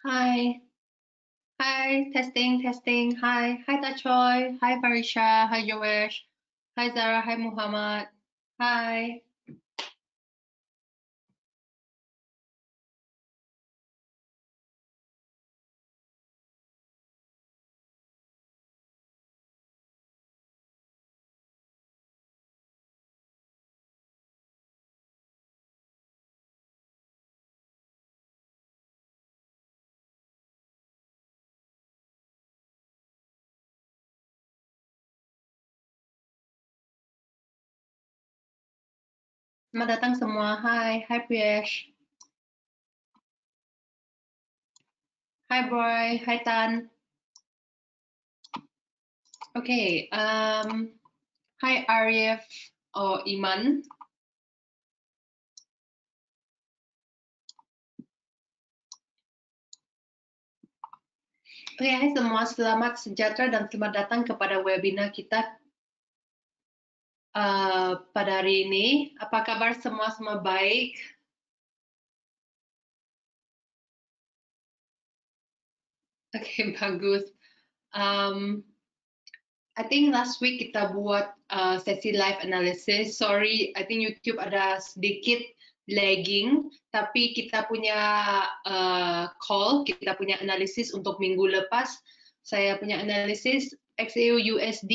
Hi. Hi. Testing, testing. Hi. Hi, Tachoy. Hi, Farisha. Hi, Joesh. Hi, Zara. Hi, Muhammad. Hi. Selamat datang semua. Hi. Hi, Priyesh. Hi, Boy. Hi, Tan. Okay. Hi, Arif or Iman. Oke, hai semua. Selamat sejahtera dan selamat datang kepada webinar kita pada hari ini. Apa kabar semua? Semua baik? Oke, bagus. I think last week kita buat sesi live analysis. Sorry, I think YouTube ada sedikit lagging, tapi kita punya call, kita punya analisis untuk minggu lepas. Saya punya analisis XAU USD,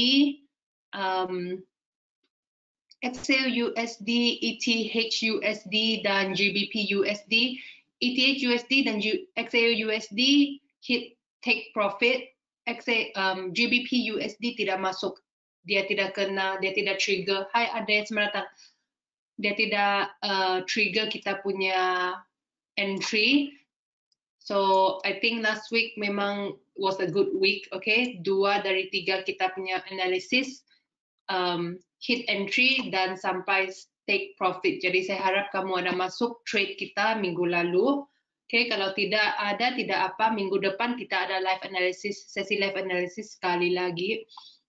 XAU USD, ETH USD, dan GBP USD. ETH USD dan XAU USD hit take profit. GBP USD tidak masuk, dia tidak kena, dia tidak trigger. Hai Ade, selamat datang. Dia tidak trigger kita punya entry. So I think last week memang was a good week, okay? 2 dari 3 kita punya analisis hit entry dan sampai take profit. Jadi saya harap kamu ada masuk trade kita minggu lalu. Oke, kalau tidak ada, tidak apa. Minggu depan kita ada live analysis, sesi live analysis sekali lagi.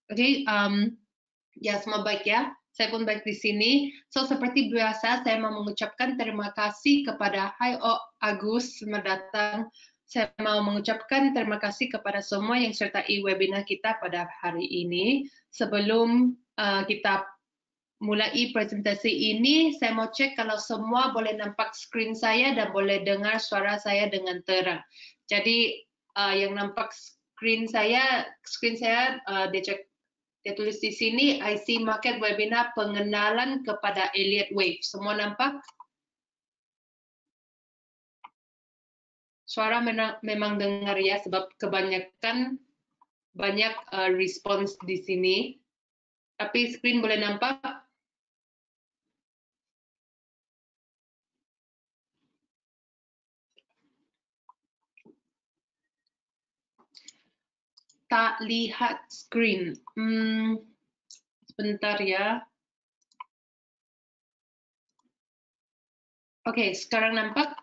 Oke, ya semua baik ya. Saya pun baik di sini. So seperti biasa, saya mau mengucapkan terima kasih kepada Hai Agus, selamat datang. Saya mau mengucapkan terima kasih kepada semua yang sertai webinar kita pada hari ini. Sebelum kita mulai presentasi ini, saya mau cek kalau semua boleh nampak screen saya dan boleh dengar suara saya dengan terang. Jadi yang nampak screen saya dia tulis di sini IC Market Webinar pengenalan kepada Elliott Wave. Semua nampak? Suara memang dengar ya, sebab kebanyakan banyak respons di sini. Tapi screen boleh nampak? Tak lihat screen. Sebentar ya. Oke, sekarang nampak?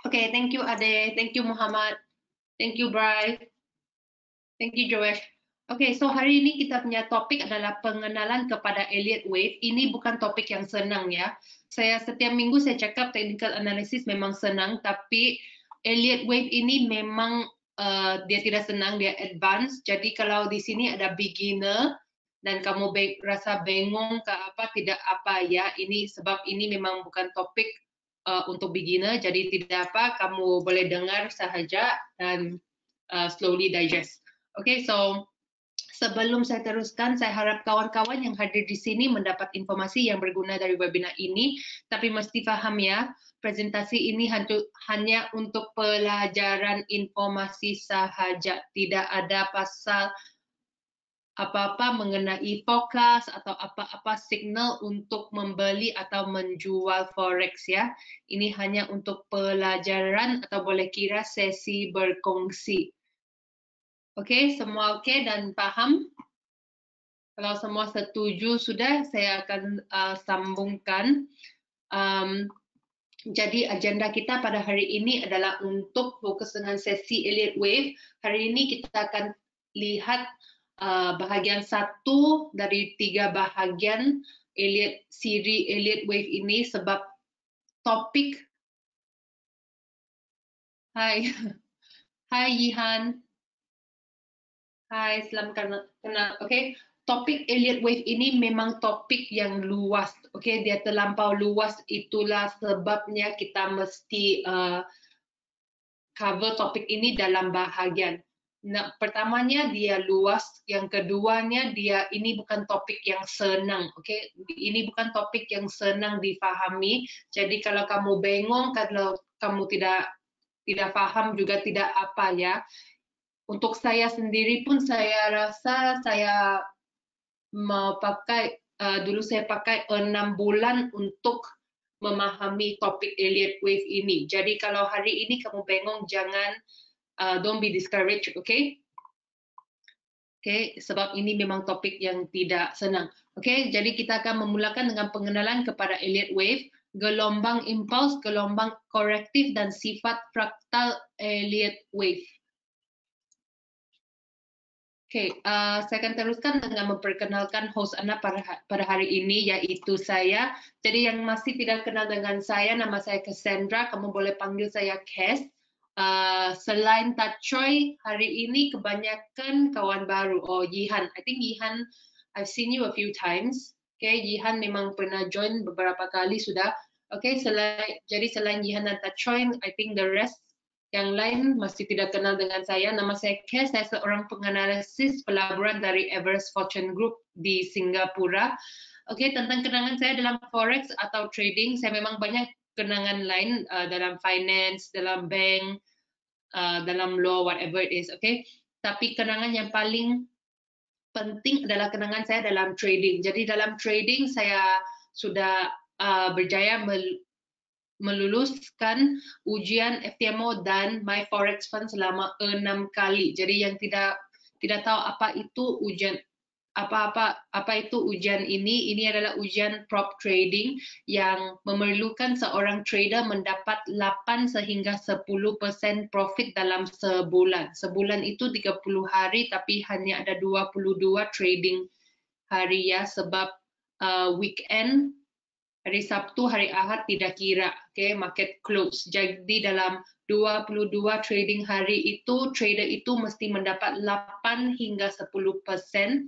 Oke, thank you Ade, thank you Muhammad, thank you Bray, thank you Joesh. Oke, so hari ini kita punya topik adalah pengenalan kepada Elliott Wave. Ini bukan topik yang senang ya. Setiap minggu saya cakap technical analysis memang senang, tapi Elliott Wave ini memang dia tidak senang, dia advance. Jadi kalau di sini ada beginner dan kamu rasa bingung ke apa, tidak apa ya. Ini sebab ini memang bukan topik untuk beginner, jadi tidak apa, kamu boleh dengar sahaja dan slowly digest. Oke, so sebelum saya teruskan, saya harap kawan-kawan yang hadir di sini mendapat informasi yang berguna dari webinar ini, tapi mesti paham ya, presentasi ini hanya untuk pelajaran informasi sahaja, tidak ada pasal apa-apa mengenai forecast atau apa-apa signal untuk membeli atau menjual forex ya. Ini hanya untuk pelajaran atau boleh kira sesi berkongsi. Oke, semua oke dan paham? Kalau semua setuju sudah, saya akan sambungkan. Jadi agenda kita pada hari ini adalah untuk fokus dengan sesi Elliott Wave. Hari ini kita akan lihat bahagian 1 dari 3 bahagian siri Elliott Wave ini sebab topik. Hai, hai Yihan. Hai, selamat kenal. Oke, topik Elliott Wave ini memang topik yang luas. Oke, dia terlampau luas. Itulah sebabnya kita mesti cover topik ini dalam bahagian. Nah, pertamanya dia luas, yang keduanya dia ini bukan topik yang senang, oke? Ini bukan topik yang senang difahami. Jadi kalau kamu bengong, kalau kamu tidak paham juga tidak apa ya. Untuk saya sendiri pun saya rasa saya mau pakai dulu saya pakai 6 bulan untuk memahami topik Elliott Wave ini. Jadi kalau hari ini kamu bengong, jangan don't be discouraged, okay? Okay, sebab ini memang topik yang tidak senang. Okay, jadi kita akan memulakan dengan pengenalan kepada Elliott Wave, gelombang impuls, gelombang korektif, dan sifat fraktal Elliott Wave. Okay, saya akan teruskan dengan memperkenalkan host Anda pada hari ini, yaitu saya. Jadi yang masih tidak kenal dengan saya, nama saya Cassandra, kamu boleh panggil saya Cass. Selain Tak Choi, hari ini kebanyakan kawan baru. Oh, Yihan. I think Yihan, I've seen you a few times. Okay, Yihan memang pernah join beberapa kali sudah. Okay, jadi selain Yihan dan Tak Choi, I think the rest yang lain masih tidak kenal dengan saya. Nama saya Cass, saya seorang penganalisis pelaburan dari Everest Fortune Group di Singapura. Oke, tentang kenangan saya dalam forex atau trading, saya memang banyak kenangan lain dalam finance, dalam bank, dalam law, whatever it is, okay? Tapi kenangan yang paling penting adalah kenangan saya dalam trading. Jadi dalam trading saya sudah berjaya meluluskan ujian FTMO dan My Forex Fund selama 6 kali. Jadi yang tidak tahu apa itu ujian apa itu ujian ini adalah ujian prop trading yang memerlukan seorang trader mendapat 8 sehingga 10% profit dalam sebulan. Sebulan itu 30 hari tapi hanya ada 22 trading hari ya, sebab weekend hari Sabtu, hari Ahad tidak kira, okay, market close. Jadi dalam 22 trading hari itu, trader itu mesti mendapat 8 hingga 10%.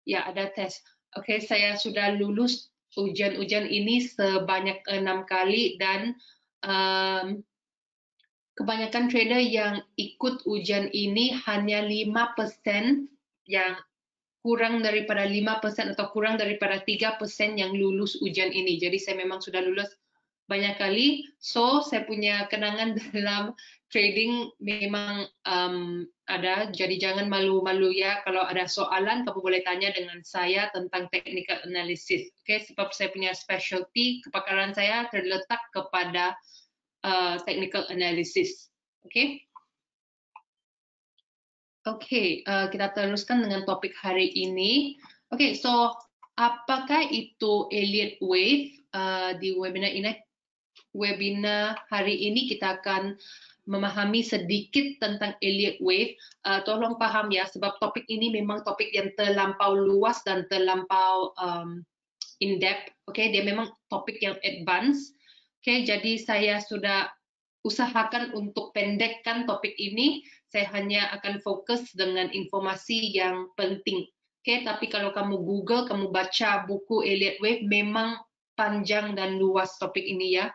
Ya, ada tes. Oke, saya sudah lulus ujian-ujian ini sebanyak 6 kali dan kebanyakan trader yang ikut ujian ini hanya 5% yang kurang daripada 5% atau kurang daripada 3% yang lulus ujian ini. Jadi saya memang sudah lulus banyak kali. So, saya punya kenangan dalam trading memang ada. Jadi jangan malu-malu ya. Kalau ada soalan, kamu boleh tanya dengan saya tentang technical analysis. Oke, sebab saya punya specialty, kepakaran saya terletak kepada technical analysis. Oke. Oke, kita teruskan dengan topik hari ini. Oke, so apakah itu Elliott Wave? Di webinar hari ini kita akan memahami sedikit tentang Elliott Wave. Tolong paham ya, sebab topik ini memang topik yang terlampau luas dan terlampau in-depth. Oke, dia memang topik yang advance. Oke, jadi saya sudah usahakan untuk pendekkan topik ini. Saya hanya akan fokus dengan informasi yang penting. Oke, tapi kalau kamu Google, kamu baca buku Elliott Wave, memang panjang dan luas topik ini ya.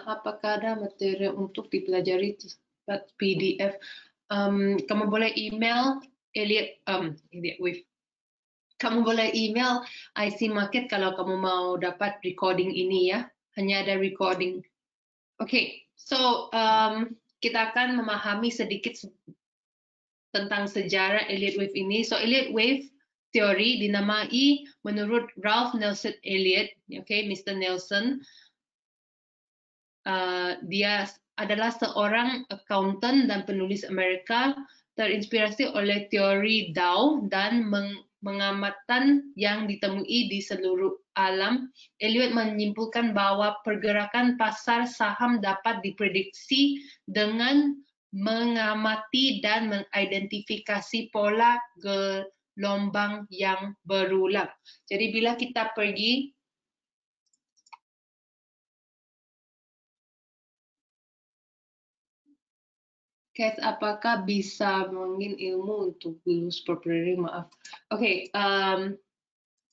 Apakah ada materi untuk dipelajari PDF? Kamu boleh email Elliott Wave. Kamu boleh email IC Market kalau kamu mau dapat recording ini ya. Hanya ada recording. Oke, so kita akan memahami sedikit tentang sejarah Elliott Wave ini. So Elliott Wave teori dinamai menurut Ralph Nelson Elliott, okay, Mr. Nelson. Dia adalah seorang accountant dan penulis Amerika, terinspirasi oleh teori Dow dan mengamatan yang ditemui di seluruh alam, Elliott menyimpulkan bahwa pergerakan pasar saham dapat diprediksi dengan mengamati dan mengidentifikasi pola gelombang yang berulang. Jadi bila kita pergi Kat, apakah bisa mungkin ilmu untuk lulus property? Maaf. Oke,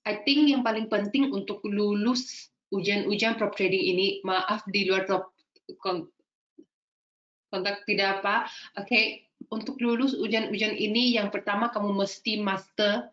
I think yang paling penting untuk lulus ujian prop trading ini, maaf di luar kontak tidak apa. Oke, untuk lulus ujian ini yang pertama kamu mesti master,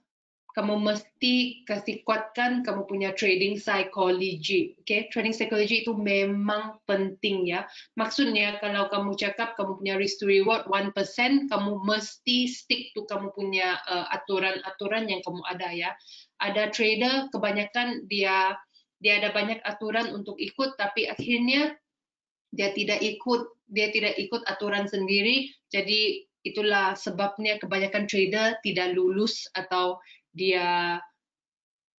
kamu mesti kasih kuatkan kamu punya trading psychology. Okay? Trading psychology itu memang penting ya. Maksudnya kalau kamu cakap kamu punya risk to reward 1%, kamu mesti stick to kamu punya aturan-aturan yang kamu ada ya. Ada trader kebanyakan dia ada banyak aturan untuk ikut, tapi akhirnya dia tidak ikut aturan sendiri. Jadi itulah sebabnya kebanyakan trader tidak lulus atau dia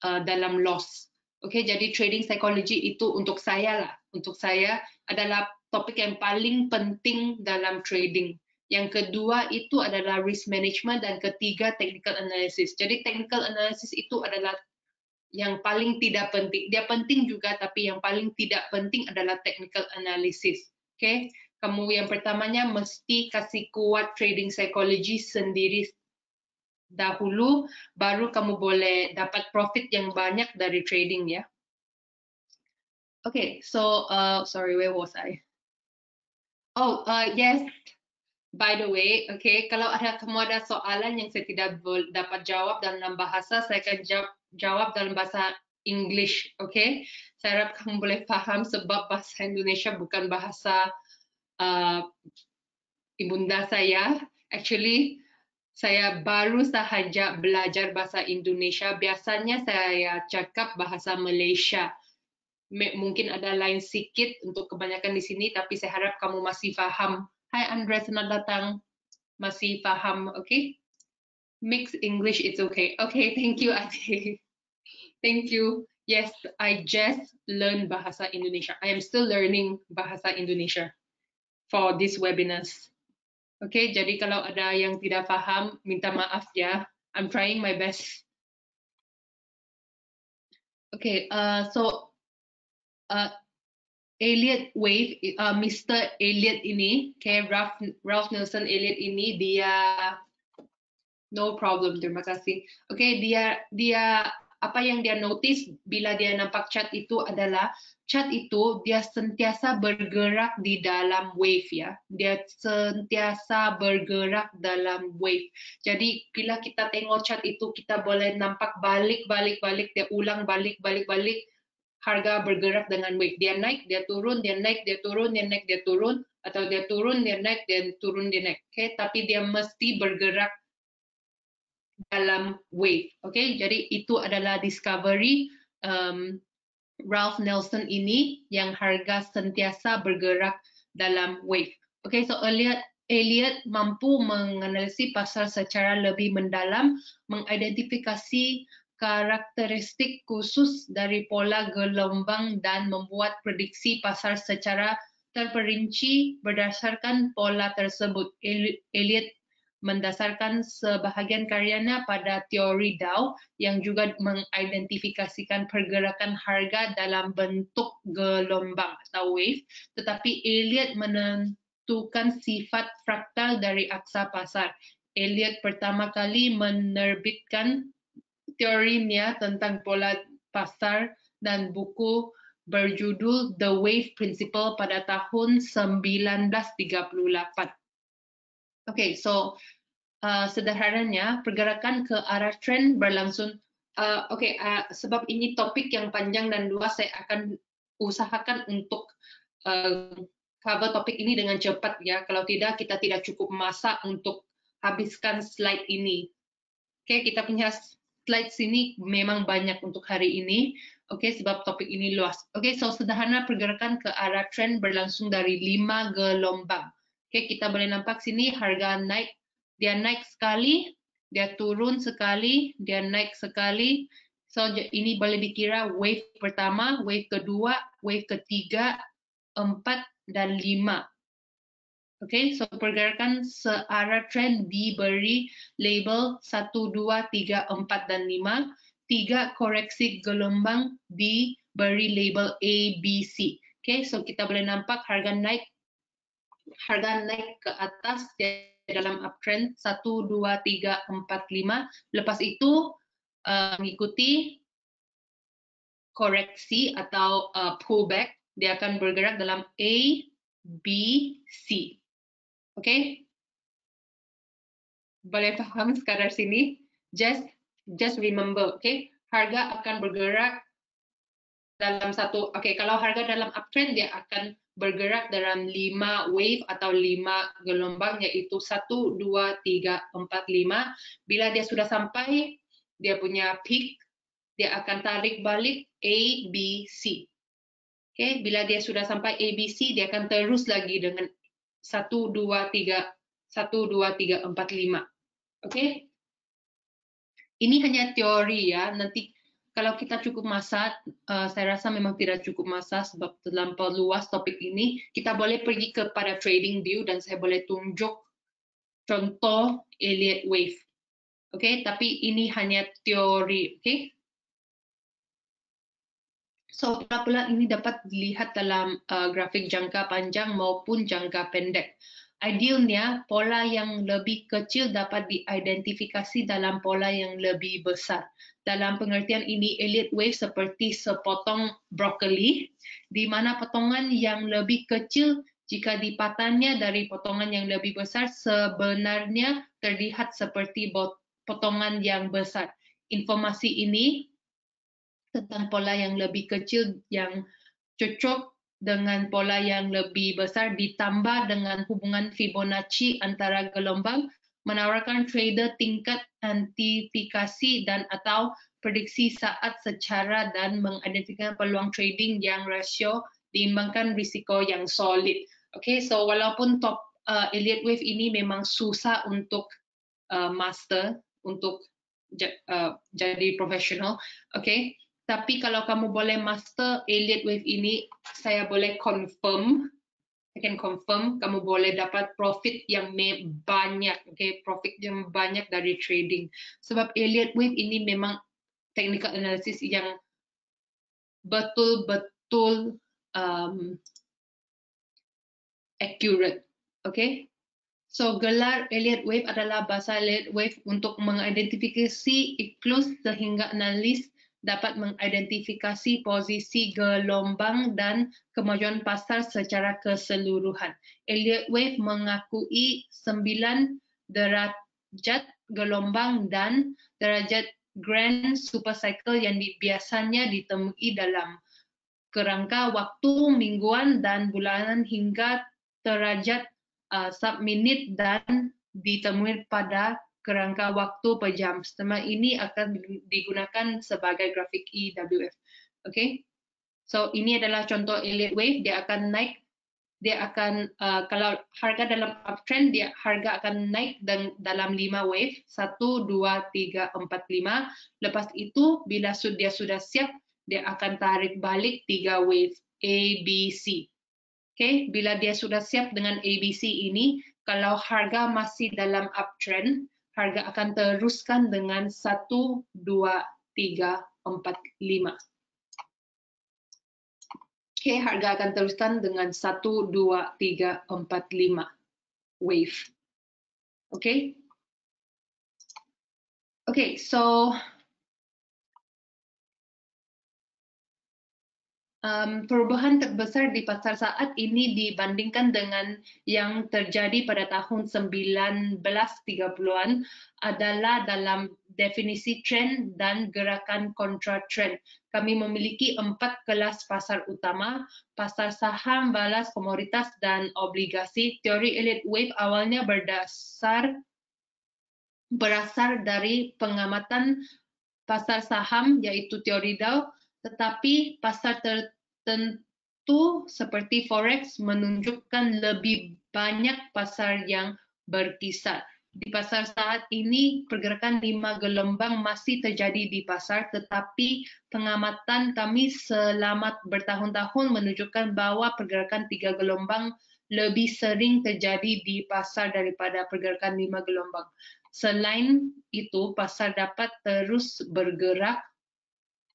dalam loss. Oke, jadi trading psychology itu untuk saya lah. Untuk saya adalah topik yang paling penting dalam trading. Yang kedua itu adalah risk management dan ketiga technical analysis. Jadi technical analysis itu adalah yang paling tidak penting. Dia penting juga, tapi yang paling tidak penting adalah technical analysis. Oke, kamu yang pertamanya mesti kasih kuat trading psychology sendiri dahulu, baru kamu boleh dapat profit yang banyak dari trading ya. Okay, so sorry, where was I? Oh, yes. By the way, okay, kalau kamu ada soalan yang saya tidak dapat jawab dalam bahasa, saya akan jawab dalam bahasa English, okay? Saya harap kamu boleh paham sebab bahasa Indonesia bukan bahasa ibunda saya. Actually, saya baru sahaja belajar bahasa Indonesia. Biasanya saya cakap bahasa Malaysia. Mungkin ada lain sedikit untuk kebanyakan di sini, tapi saya harap kamu masih paham. Hai Andre, selamat datang. Masih paham, okay? Mix English, it's okay. Okay, thank you, Ade. Thank you. Yes, I just learned bahasa Indonesia. I am still learning bahasa Indonesia for this webinars. Oke, jadi kalau ada yang tidak paham, minta maaf ya. I'm trying my best. Oke, so Elliott Wave, Mr. Elliott ini, kayak Ralph Nelson Elliott ini, dia no problem, terima kasih. Oke, dia apa yang dia notice bila dia nampak chart itu adalah chart itu dia sentiasa bergerak di dalam wave ya. Dia sentiasa bergerak dalam wave. Jadi bila kita tengok chart itu kita boleh nampak balik dia ulang balik harga bergerak dengan wave. Dia naik, dia turun, dia naik, dia turun, dia naik, dia turun, atau dia turun, dia naik, dia turun, dia naik. Oke, tapi dia mesti bergerak dalam wave. Oke, jadi itu adalah discovery Ralph Nelson ini yang harga sentiasa bergerak dalam wave. Oke, so Elliott mampu menganalisis pasar secara lebih mendalam, mengidentifikasi karakteristik khusus dari pola gelombang dan membuat prediksi pasar secara terperinci berdasarkan pola tersebut. Elliott mendasarkan sebahagian karyanya pada teori Dow yang juga mengidentifikasikan pergerakan harga dalam bentuk gelombang atau wave, tetapi Elliott menentukan sifat fraktal dari aksa pasar. Elliott pertama kali menerbitkan teorinya tentang pola pasar dan buku berjudul The Wave Principle pada tahun 1938. Okay, so sederhananya pergerakan ke arah trend berlangsung. Sebab ini topik yang panjang dan luas, saya akan usahakan untuk cover topik ini dengan cepat ya. Kalau tidak, kita tidak cukup masa untuk habiskan slide ini. Oke, kita punya slide sini memang banyak untuk hari ini. Oke, sebab topik ini luas. Oke, so sederhana pergerakan ke arah trend berlangsung dari 5 gelombang. Oke, kita boleh nampak sini harga naik, dia naik sekali, dia turun sekali, dia naik sekali, So ini boleh dikira wave pertama, wave kedua, wave ketiga, 4, dan 5. Oke, so pergerakan searah trend diberi label 1, 2, 3, 4, dan 5. 3 koreksi gelombang diberi label A, B, C. Oke, so kita boleh nampak harga naik ke atas dalam uptrend 1, 2, 3, 4, 5. Lepas itu mengikuti koreksi atau pullback, dia akan bergerak dalam A, B, C. Oke, boleh paham sekadar sini? Just remember, oke? Harga akan bergerak dalam satu, kalau harga dalam uptrend dia akan bergerak dalam 5 wave atau 5 gelombang, yaitu 1, 2, 3, 4, 5. Bila dia sudah sampai dia punya peak, dia akan tarik balik A, B, C. Oke, bila dia sudah sampai A, B, C, dia akan terus lagi dengan 1, 2, 3, 4, 5. Oke? Ini hanya teori ya. Nanti kalau kita cukup masa, saya rasa memang tidak cukup masa sebab terlampau luas topik ini. Kita boleh pergi kepada trading view dan saya boleh tunjuk contoh Elliott wave. Oke, tapi ini hanya teori, oke? So, pola-pola ini dapat dilihat dalam grafik jangka panjang maupun jangka pendek. Idealnya, pola yang lebih kecil dapat diidentifikasi dalam pola yang lebih besar. Dalam pengertian ini, Elliott wave seperti sepotong brokoli, di mana potongan yang lebih kecil jika dipatahnya dari potongan yang lebih besar sebenarnya terlihat seperti potongan yang besar. Informasi ini tentang pola yang lebih kecil yang cocok dengan pola yang lebih besar ditambah dengan hubungan Fibonacci antara gelombang menawarkan trader tingkat antisipasi dan atau prediksi saat secara dan mengidentifikasi peluang trading yang rasio diimbangkan risiko yang solid. Oke, so walaupun Elliott wave ini memang susah untuk master, untuk jadi profesional, oke. Tapi kalau kamu boleh master Elliott wave ini, saya boleh confirm, I can confirm, kamu boleh dapat profit yang banyak, okay? Profit yang banyak dari trading. Sebab Elliott wave ini memang technical analysis yang betul-betul accurate, okay? So, gelar Elliott wave adalah bahasa Elliott wave untuk mengidentifikasi iklus sehingga analis dapat mengidentifikasi posisi gelombang dan kemajuan pasar secara keseluruhan. Elliott wave mengakui 9 derajat gelombang dan derajat grand supercycle yang biasanya ditemui dalam kerangka waktu mingguan dan bulanan hingga derajat sub-minute dan ditemui pada kerangka waktu per jam. Sistema ini akan digunakan sebagai grafik EWF. Oke, so ini adalah contoh Elliott wave. Dia akan naik, kalau harga dalam uptrend, harga akan naik dalam 5 wave, 1, 2, 3, 4, 5. Lepas itu, bila dia sudah siap, dia akan tarik balik 3 wave A, B, C. Oke, bila dia sudah siap dengan ABC ini, kalau harga masih dalam uptrend, harga akan teruskan dengan 1, 2, 3, 4, 5. Oke, harga akan teruskan dengan 1, 2, 3, 4, 5 wave. Oke. Oke, so perubahan terbesar di pasar saat ini dibandingkan dengan yang terjadi pada tahun 1930-an adalah dalam definisi trend dan gerakan kontra trend. Kami memiliki 4 kelas pasar utama, pasar saham, balas, komoditas, dan obligasi. Teori Elliott wave awalnya berasal dari pengamatan pasar saham, yaitu teori Dow, tetapi pasar tertentu seperti forex menunjukkan lebih banyak pasar yang berkisar. di pasar saat ini pergerakan 5 gelombang masih terjadi di pasar, tetapi pengamatan kami selama bertahun-tahun menunjukkan bahwa pergerakan 3 gelombang lebih sering terjadi di pasar daripada pergerakan 5 gelombang. Selain itu, pasar dapat terus bergerak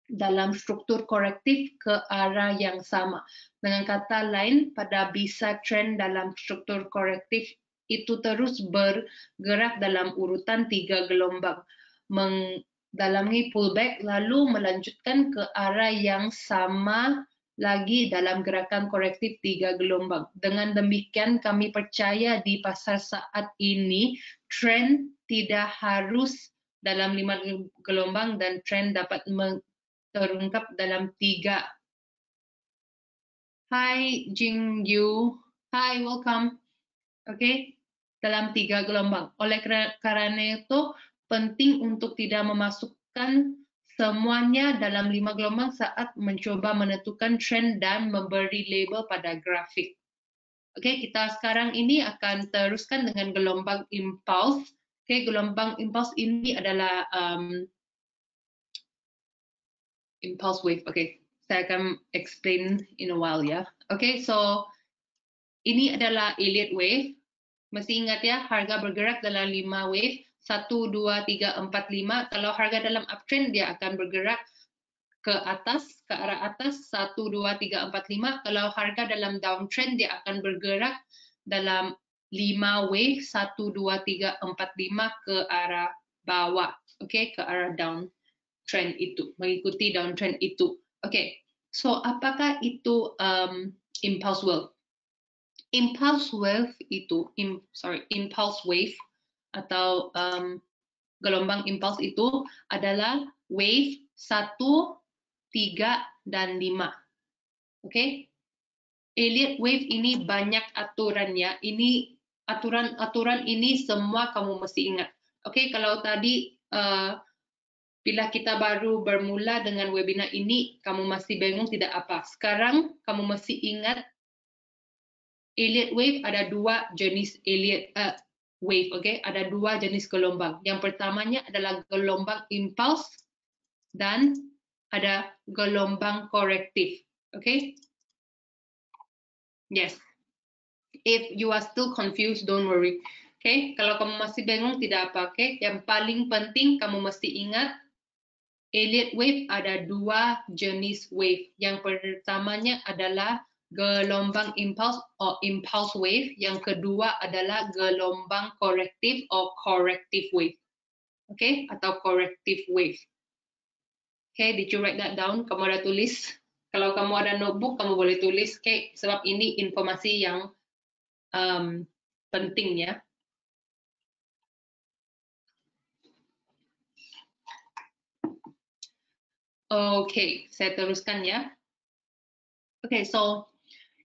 dalam struktur korektif ke arah yang sama. Dengan kata lain, pada bisa trend dalam struktur korektif itu terus bergerak dalam urutan 3 gelombang, mendalami pullback lalu melanjutkan ke arah yang sama lagi dalam gerakan korektif 3 gelombang. Dengan demikian kami percaya di pasar saat ini trend tidak harus dalam 5 gelombang dan trend dapat terungkap dalam 3. Hai Jing Yu, hi, welcome. Oke, dalam 3 gelombang. Oleh karena itu penting untuk tidak memasukkan semuanya dalam 5 gelombang saat mencoba menentukan trend dan memberi label pada grafik. Oke, kita sekarang ini akan teruskan dengan gelombang impulse. Oke, gelombang impulse ini adalah impulse wave. Okay, saya akan explain in a while ya. Okay, so ini adalah Elliott wave. Mesti ingat ya, harga bergerak dalam 5 wave, 1, 2, 3, 4, 5. Kalau harga dalam uptrend dia akan bergerak ke atas, ke arah atas, 1, 2, 3, 4, 5. Kalau harga dalam downtrend dia akan bergerak dalam 5 wave, 1, 2, 3, 4, 5 ke arah bawah. Okay, ke arah downtrend itu, mengikuti downtrend itu. Okay, so apakah itu impulse wave? Impulse wave itu, impulse wave atau gelombang impulse itu adalah wave 1, 3, dan 5. Okay? Elliott wave ini banyak aturannya. Ini aturan ini semua kamu mesti ingat. Okay, kalau tadi bila kita baru bermula dengan webinar ini, kamu masih bingung tidak apa. Sekarang kamu mesti ingat Elliott wave ada 2 jenis Elliott wave, okay? Ada 2 jenis gelombang. Yang pertamanya adalah gelombang impulse dan ada gelombang korektif, okay? Yes. If you are still confused, don't worry. Okay? Kalau kamu masih bingung tidak apa, okay? Yang paling penting kamu mesti ingat Elliott wave ada 2 jenis wave. Yang pertamanya adalah gelombang impulse atau impulse wave. Yang kedua adalah gelombang korektif atau corrective wave. Okay? Atau corrective wave. Okay, did you write that down? Kamu ada tulis? Kalau kamu ada notebook, kamu boleh tulis. Okay? Sebab ini informasi yang penting ya. Oke, saya teruskan ya. Oke, so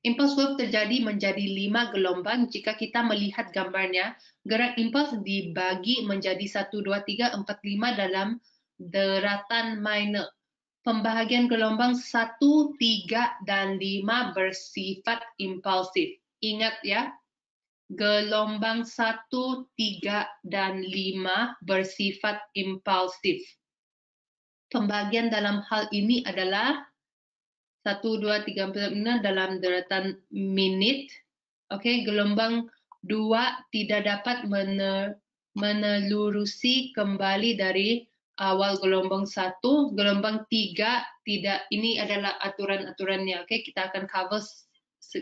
impulse wave terjadi menjadi 5 gelombang. Jika kita melihat gambarnya, gerak impulse dibagi menjadi 1, 2, 3, 4, 5 dalam deratan minor. Pembahagian gelombang 1, 3, dan 5 bersifat impulsif. Ingat ya, gelombang 1, 3, dan 5 bersifat impulsif. Pembagian dalam hal ini adalah 1, 2, 3, 4, 5 dalam deratan menit. Oke, gelombang 2 tidak dapat menelurusi kembali dari awal gelombang 1. Gelombang 3 tidak, ini adalah aturan-aturannya. Oke, kita akan cover,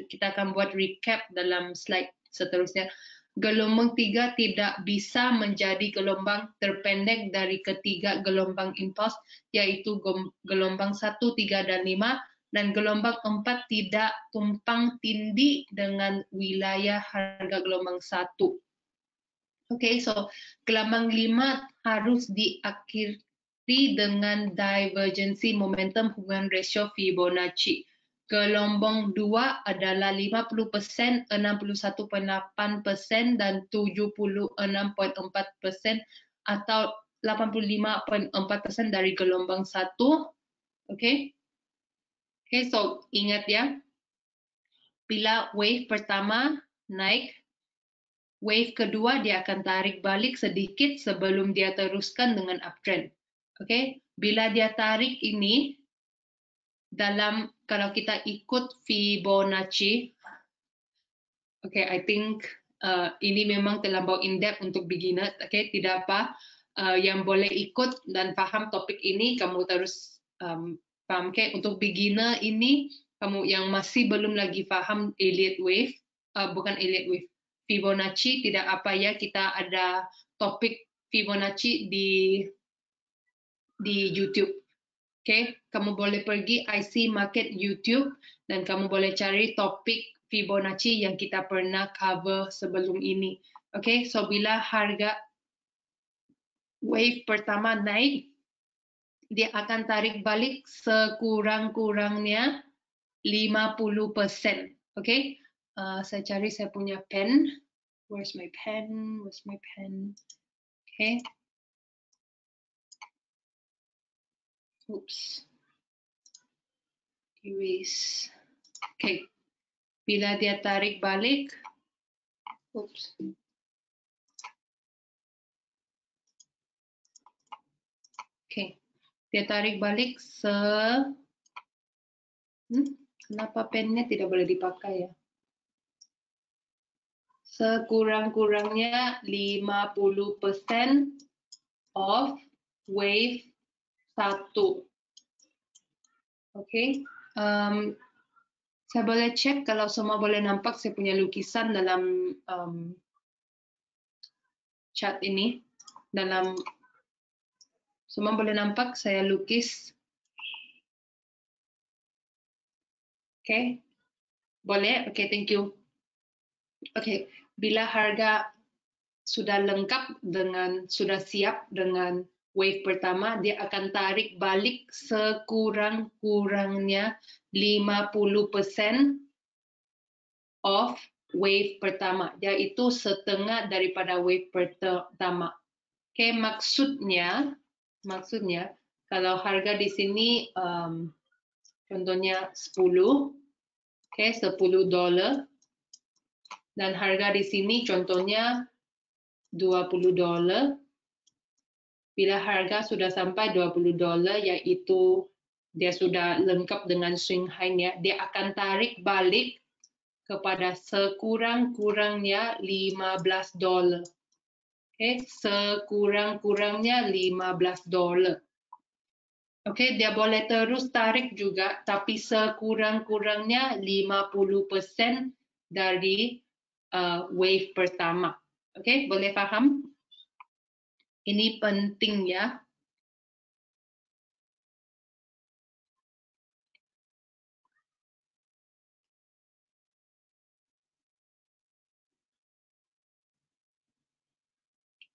kita akan buat recap dalam slide seterusnya. Gelombang 3 tidak bisa menjadi gelombang terpendek dari ketiga gelombang impuls, yaitu gelombang 1, 3, dan 5, dan gelombang 4 tidak tumpang tindih dengan wilayah harga gelombang 1. Oke, so gelombang 5 harus diakhiri dengan divergensi momentum hubungan rasio Fibonacci. Gelombang 2 adalah 50%, 61,8%, dan 76,4% atau 85,4% dari gelombang 1. Oke. Oke, so ingat ya. Bila wave pertama naik, Wave kedua dia akan tarik balik sedikit sebelum dia teruskan dengan uptrend. Oke, bila dia tarik ini dalam kalau kita ikut Fibonacci, oke, I think ini memang terlampau in-depth untuk beginner. Oke, tidak apa. Yang boleh ikut dan paham topik ini, kamu terus paham. Oke, untuk beginner ini, kamu yang masih belum lagi paham Elliott Wave, bukan Elliott Wave, Fibonacci, tidak apa ya, kita ada topik Fibonacci di YouTube. Oke, kamu boleh pergi IC Market YouTube dan kamu boleh cari topik Fibonacci yang kita pernah cover sebelum ini. Oke, so bila harga wave pertama naik, dia akan tarik balik sekurang-kurangnya 50%. Oke, saya cari saya punya pen. Where's my pen? Where's my pen? Oke. Oops. Erase. Oke. Bila dia tarik balik, oops. Oke. Dia tarik balik kenapa pennya tidak boleh dipakai ya? Sekurang-kurangnya 50% of wave 1. Oke. Saya boleh cek kalau semua boleh nampak saya punya lukisan dalam chat ini. Semua boleh nampak saya lukis. Oke. Boleh? Oke, thank you. Oke, bila harga sudah lengkap sudah siap dengan wave pertama, dia akan tarik balik sekurang-kurangnya 50% of wave pertama, yaitu setengah daripada wave pertama. Oke, maksudnya kalau harga di sini contohnya 10, oke, $10, dan harga di sini contohnya $20. Bila harga sudah sampai $20, yaitu dia sudah lengkap dengan swing high-nya, dia akan tarik balik kepada sekurang-kurangnya $15. Oke, sekurang-kurangnya $15. Oke, dia boleh terus tarik juga, tapi sekurang-kurangnya 50% dari wave pertama. Oke, boleh paham? Ini penting ya.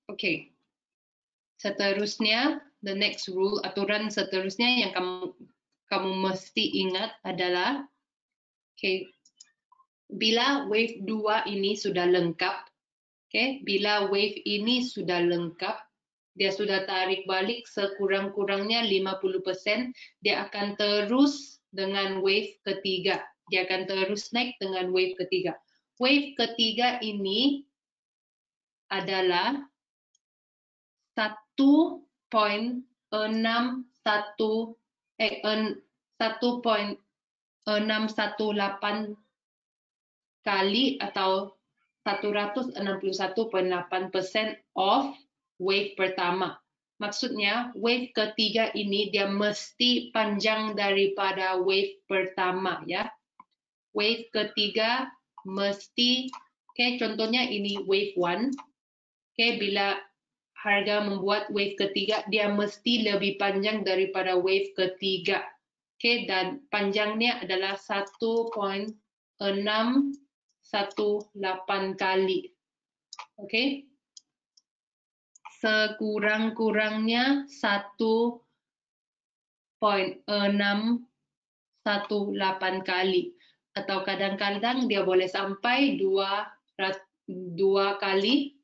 Oke. Seterusnya, the next rule, aturan seterusnya yang kamu mesti ingat adalah, bila wave 2 ini sudah lengkap, bila wave ini sudah lengkap, dia sudah tarik balik sekurang-kurangnya 50%, dia akan terus dengan wave ketiga. Dia akan terus naik dengan wave ketiga. Wave ketiga ini adalah 1.618 kali atau 161.8% of wave pertama. Maksudnya wave ketiga ini dia mesti panjang daripada wave pertama ya. Wave ketiga mesti, contohnya ini wave 1. Bila harga membuat wave ketiga, dia mesti lebih panjang daripada wave ketiga. Dan panjangnya adalah 1.618 kali. Sekurang-kurangnya 1.618 kali. Atau kadang-kadang dia boleh sampai 2 kali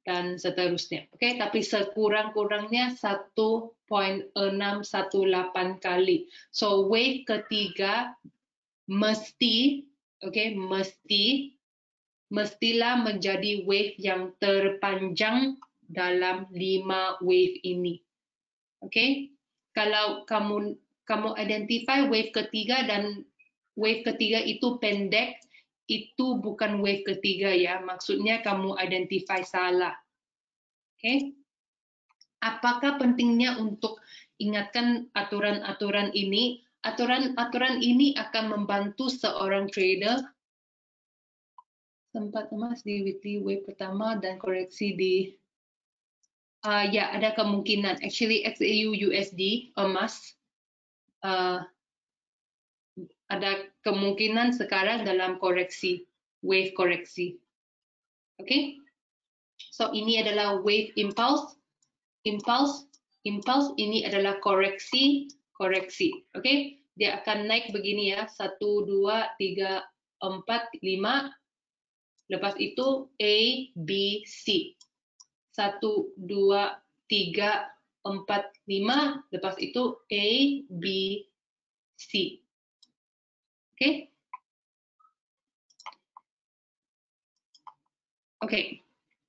dan seterusnya. Tapi sekurang-kurangnya 1.618 kali. So wave ketiga mesti mestilah menjadi wave yang terpanjang dalam 5 wave ini. Okay? Kalau kamu identify wave ketiga dan wave ketiga itu pendek, itu bukan wave ketiga ya. Maksudnya kamu identify salah. Okay? Apakah pentingnya untuk ingatkan aturan-aturan ini? Aturan-aturan ini akan membantu seorang trader sempat emas di weekly wave pertama dan koreksi di ya ada kemungkinan actually XAU USD emas ada kemungkinan sekarang dalam koreksi wave koreksi. Okay, so ini adalah wave impulse ini adalah koreksi. Okay, dia akan naik begini ya, 1 2 3 4 5. Lepas itu A, B, C. 1, 2, 3, 4, 5. Lepas itu A, B, C. Oke? Oke.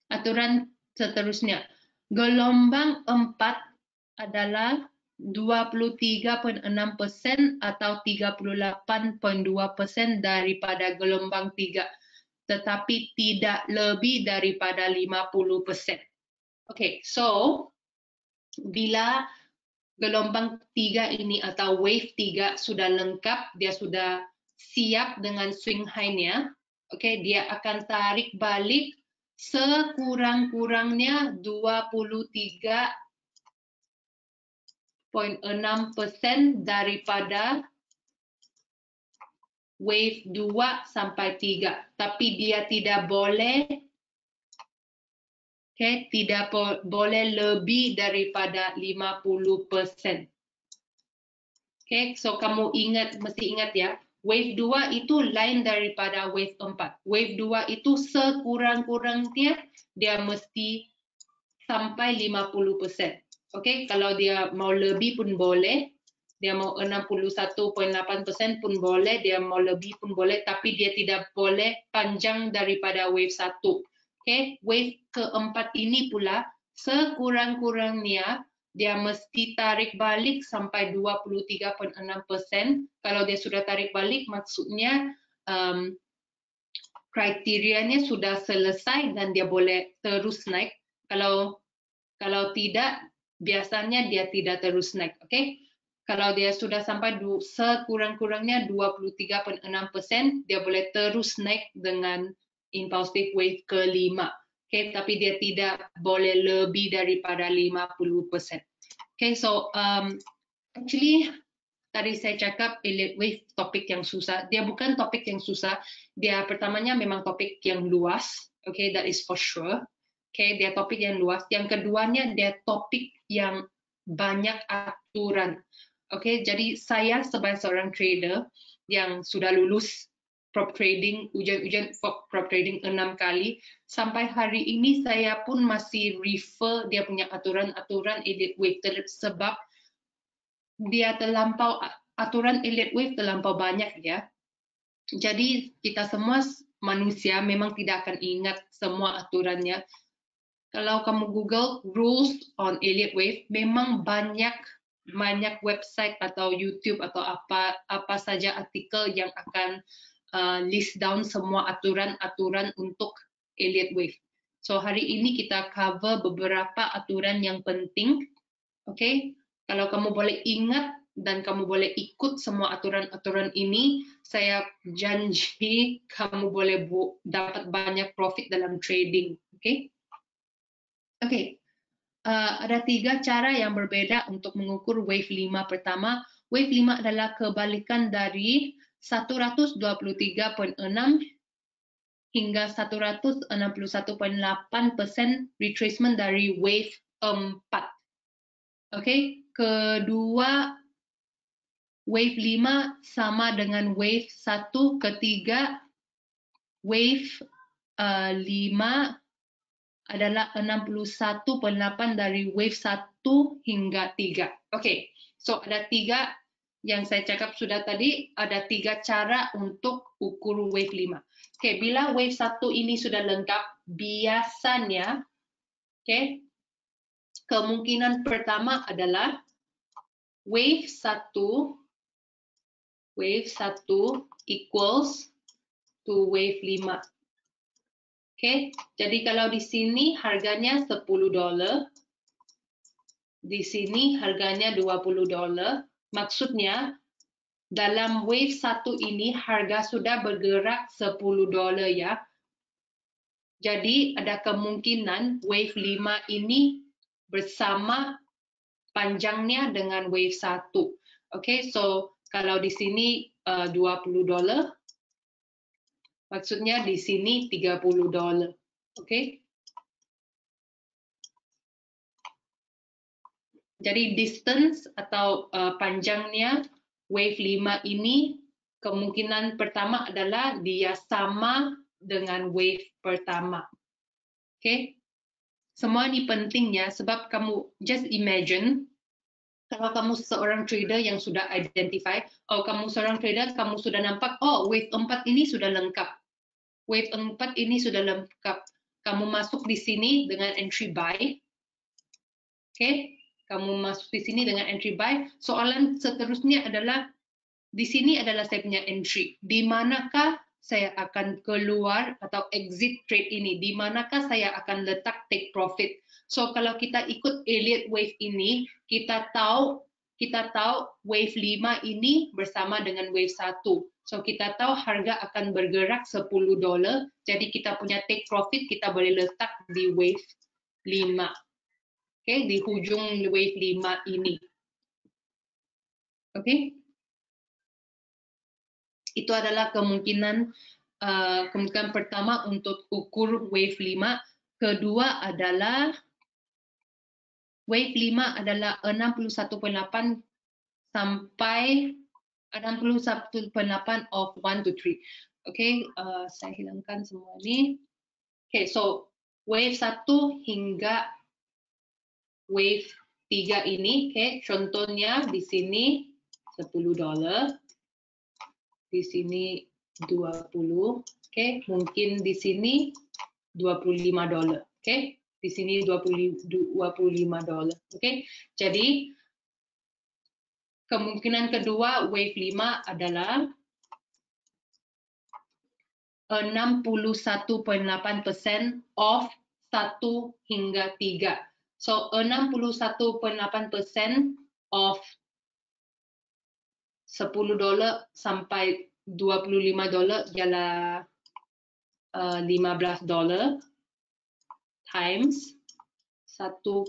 Aturan seterusnya. Gelombang 4 adalah 23,6% atau 38,2% daripada gelombang 3. Tetapi tidak lebih daripada 50%. Okay, so bila gelombang 3 ini atau wave 3 sudah lengkap, dia sudah siap dengan swing high-nya, okay, dia akan tarik balik sekurang-kurangnya 23,6% daripada wave 2 sampai 3, tapi dia tidak boleh tidak boleh lebih daripada 50%. So kamu mesti ingat ya, wave 2 itu lain daripada wave 4. Wave 2 itu sekurang-kurangnya dia mesti sampai 50%. Kalau dia mau lebih pun boleh. Dia mau 61,8% pun boleh, dia mau lebih pun boleh, tapi dia tidak boleh panjang daripada wave 1. Wave keempat ini pula sekurang-kurangnya dia mesti tarik balik sampai 23,6%. Kalau dia sudah tarik balik, maksudnya kriterianya sudah selesai dan dia boleh terus naik. Kalau tidak, biasanya dia tidak terus naik. Kalau dia sudah sampai sekurang-kurangnya 23,6%, dia boleh terus naik dengan impulsive wave kelima. Tapi dia tidak boleh lebih daripada 50%. So actually tadi saya cakap elite wave topik yang susah. Dia bukan topik yang susah. Dia pertamanya memang topik yang luas. That is for sure. Dia topik yang luas. Yang keduanya dia topik yang banyak aturan. Jadi saya sebagai seorang trader yang sudah lulus prop trading, ujian prop trading 6 kali, sampai hari ini saya pun masih refer dia punya aturan-aturan elite wave sebab dia terlampau, aturan elite wave terlampau banyak ya. Jadi kita semua manusia memang tidak akan ingat semua aturannya. Kalau kamu Google rules on elite wave, memang banyak website atau YouTube atau apa saja artikel yang akan list down semua aturan-aturan untuk elite wave. So hari ini kita cover beberapa aturan yang penting. Kalau kamu boleh ingat dan kamu boleh ikut semua aturan-aturan ini, saya janji kamu boleh dapat banyak profit dalam trading. Ada 3 cara yang berbeda untuk mengukur wave 5 pertama. Wave 5 adalah kebalikan dari 123,6 hingga 161,8% retracement dari wave 4. Kedua, wave 5 sama dengan wave 1 ketiga. Wave 5 adalah 61,8 dari wave 1 hingga 3. So ada 3 yang saya cakap sudah tadi, ada 3 cara untuk ukur wave 5. Oke, bila wave 1 ini sudah lengkap, biasanya, oke, kemungkinan pertama adalah wave 1 equals to wave 5. Oke, jadi kalau di sini harganya $10, di sini harganya $20, maksudnya dalam wave 1 ini harga sudah bergerak $10 ya. Jadi ada kemungkinan wave 5 ini bersama panjangnya dengan wave 1. Oke, so kalau di sini $20, maksudnya di sini $30. Oke. Jadi distance atau panjangnya wave 5 ini kemungkinan pertama adalah dia sama dengan wave pertama. Oke. Semua ini pentingnya sebab kamu just imagine kalau kamu seorang trader yang sudah identify, kamu seorang trader, kamu sudah nampak, wave 4 ini sudah lengkap. Wave 4 ini sudah lengkap. Kamu masuk di sini dengan entry buy. Oke, kamu masuk di sini dengan entry buy. Soalan seterusnya adalah, di sini adalah saya punya entry. Di manakah saya akan keluar atau exit trade ini? Di manakah saya akan letak take profit? So kalau kita ikut Elliott wave ini, kita tahu wave 5 ini bersama dengan wave 1. So kita tahu harga akan bergerak $10. Jadi kita punya take profit kita boleh letak di wave 5. Oke, di ujung wave 5 ini. Oke. Itu adalah kemungkinan pertama untuk ukur wave 5. Kedua adalah wave 5 adalah 61.8 sampai 61.8 of 1 to 3. Oke, saya hilangkan semua ini. Oke, so wave 1 hingga wave 3 ini, oke, contohnya di sini $10, di sini 20, oke, mungkin di sini $25, oke, di sini $25, oke. Jadi kemungkinan kedua wave 5 adalah 61.8% of 1 hingga 3. So 61.8% of $10 sampai $25 ialah $15 times 1.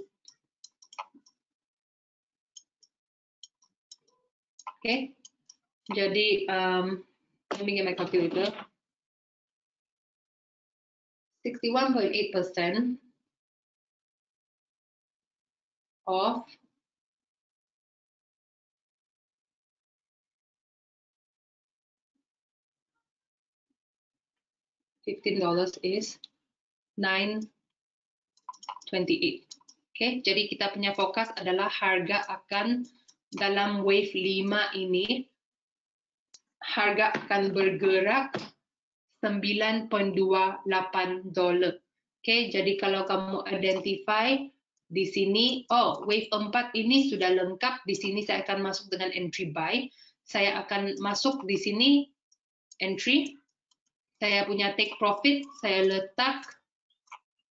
Oke, jadi let me get my calculator. 61.8% of $15 is 928. Oke, jadi kita punya fokus adalah harga akan dalam wave 5 ini harga akan bergerak $9.28. Oke, jadi kalau kamu identify di sini, wave 4 ini sudah lengkap, di sini saya akan masuk dengan entry buy. Saya akan masuk di sini entry. Saya punya take profit, saya letak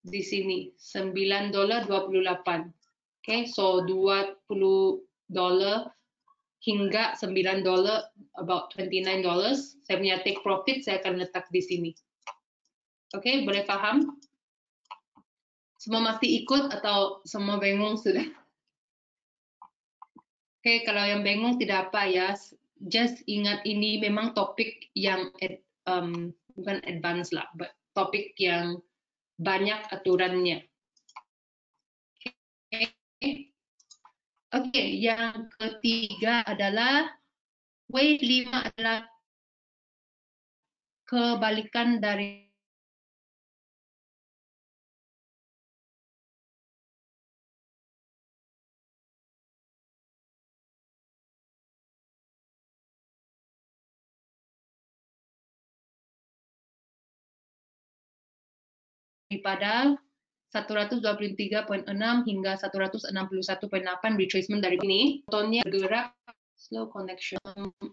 di sini $9.28. Oke, so $20 hingga $9, about $29. Saya punya take profit, saya akan letak di sini. Oke, boleh paham? Semua masih ikut atau semua bingung sudah? Oke, kalau yang bingung tidak apa ya. Just ingat ini memang topik yang bukan advance lah, but topik yang banyak aturannya. Oke, yang ketiga adalah wave 5 adalah kebalikan dari daripada 123.6 hingga 161.8 retracement dari ini. Contohnya bergerak slow connection.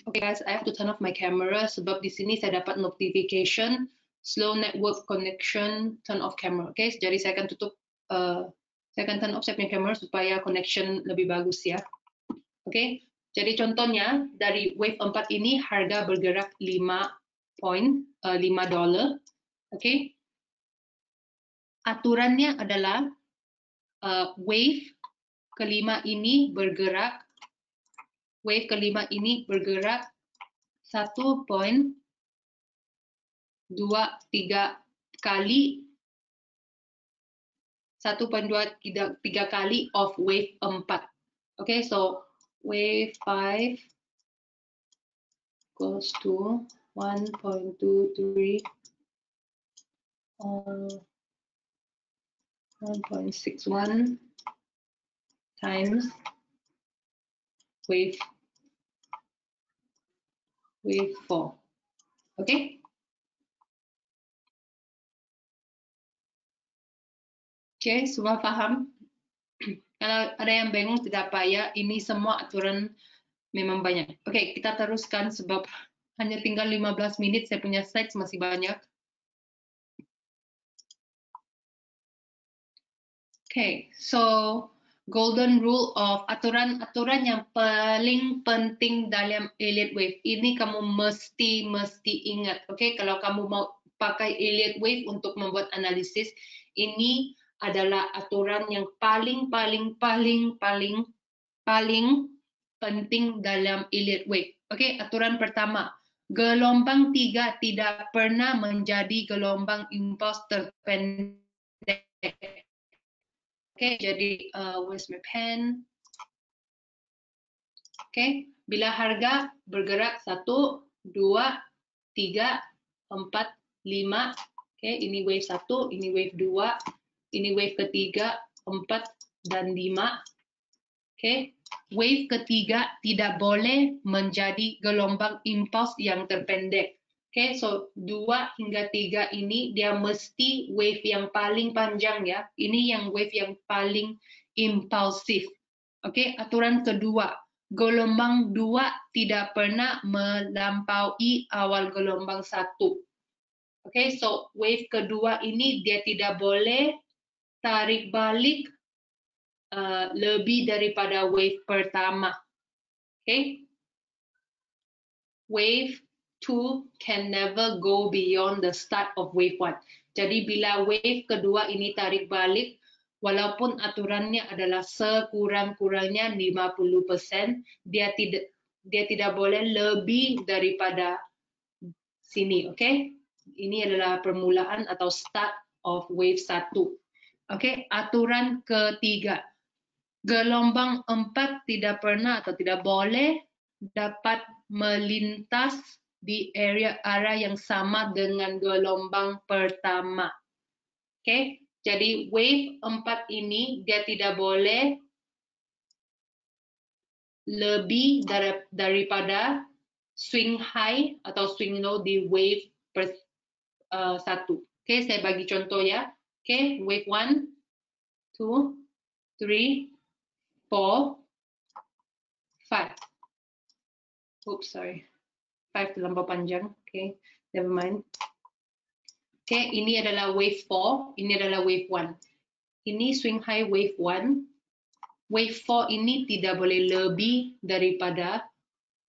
Okay guys, I have to turn off my camera sebab di sini saya dapat notification slow network connection, turn off camera. Okay, jadi saya akan tutup, saya akan turn off saya punya camera supaya connection lebih bagus ya. Okay, jadi contohnya dari wave 4 ini harga bergerak $5. Okay, aturannya adalah wave kelima ini bergerak 1.23 kali 1.23 kali of wave 4. Okay, so wave 5 goes to 1.23 1.61 times wave 4. Okay? Okay, semua paham? Kalau ada yang bingung tidak payah, ini semua aturan memang banyak. Okay, kita teruskan sebab hanya tinggal 15 menit, saya punya slides masih banyak. Okay, so golden rule of aturan-aturan yang paling penting dalam Elliott wave ini kamu mesti ingat. Okay, kalau kamu mau pakai Elliott wave untuk membuat analisis, ini adalah aturan yang paling penting dalam Elliott wave. Okay, aturan pertama, gelombang 3 tidak pernah menjadi gelombang impuls terpendek. Okay, jadi where's my pen? Okay, bila harga bergerak 1, 2, 3, 4, 5. Okay, ini wave 1, ini wave 2, ini wave ketiga, 4 dan 5. Okay, wave ketiga tidak boleh menjadi gelombang impuls yang terpendek. Okay, so 2 hingga 3 ini dia mesti wave yang paling panjang ya. Ini yang wave yang paling impulsif. Okay, aturan kedua, gelombang 2 tidak pernah melampaui awal gelombang 1. Okay, so wave kedua ini dia tidak boleh tarik balik lebih daripada wave pertama. Okay, wave 2 can never go beyond the start of wave 1. Jadi bila wave kedua ini tarik balik, walaupun aturannya adalah sekurang-kurangnya 50%, dia tidak boleh lebih daripada sini, oke? Okay? Ini adalah permulaan atau start of wave 1. Oke, okay? Aturan ketiga. Gelombang 4 tidak pernah atau tidak boleh dapat melintas di area yang sama dengan gelombang pertama. Oke, jadi wave 4 ini dia tidak boleh lebih daripada swing high atau swing low di wave 1. Oke, saya bagi contoh ya. Oke, wave 1, 2, 3, 4, 5. Oops, sorry. 5 terlampau panjang. Okay, never mind. Okay, ini adalah wave 4, ini adalah wave 1. Ini swing high wave 1. Wave 4 ini tidak boleh lebih daripada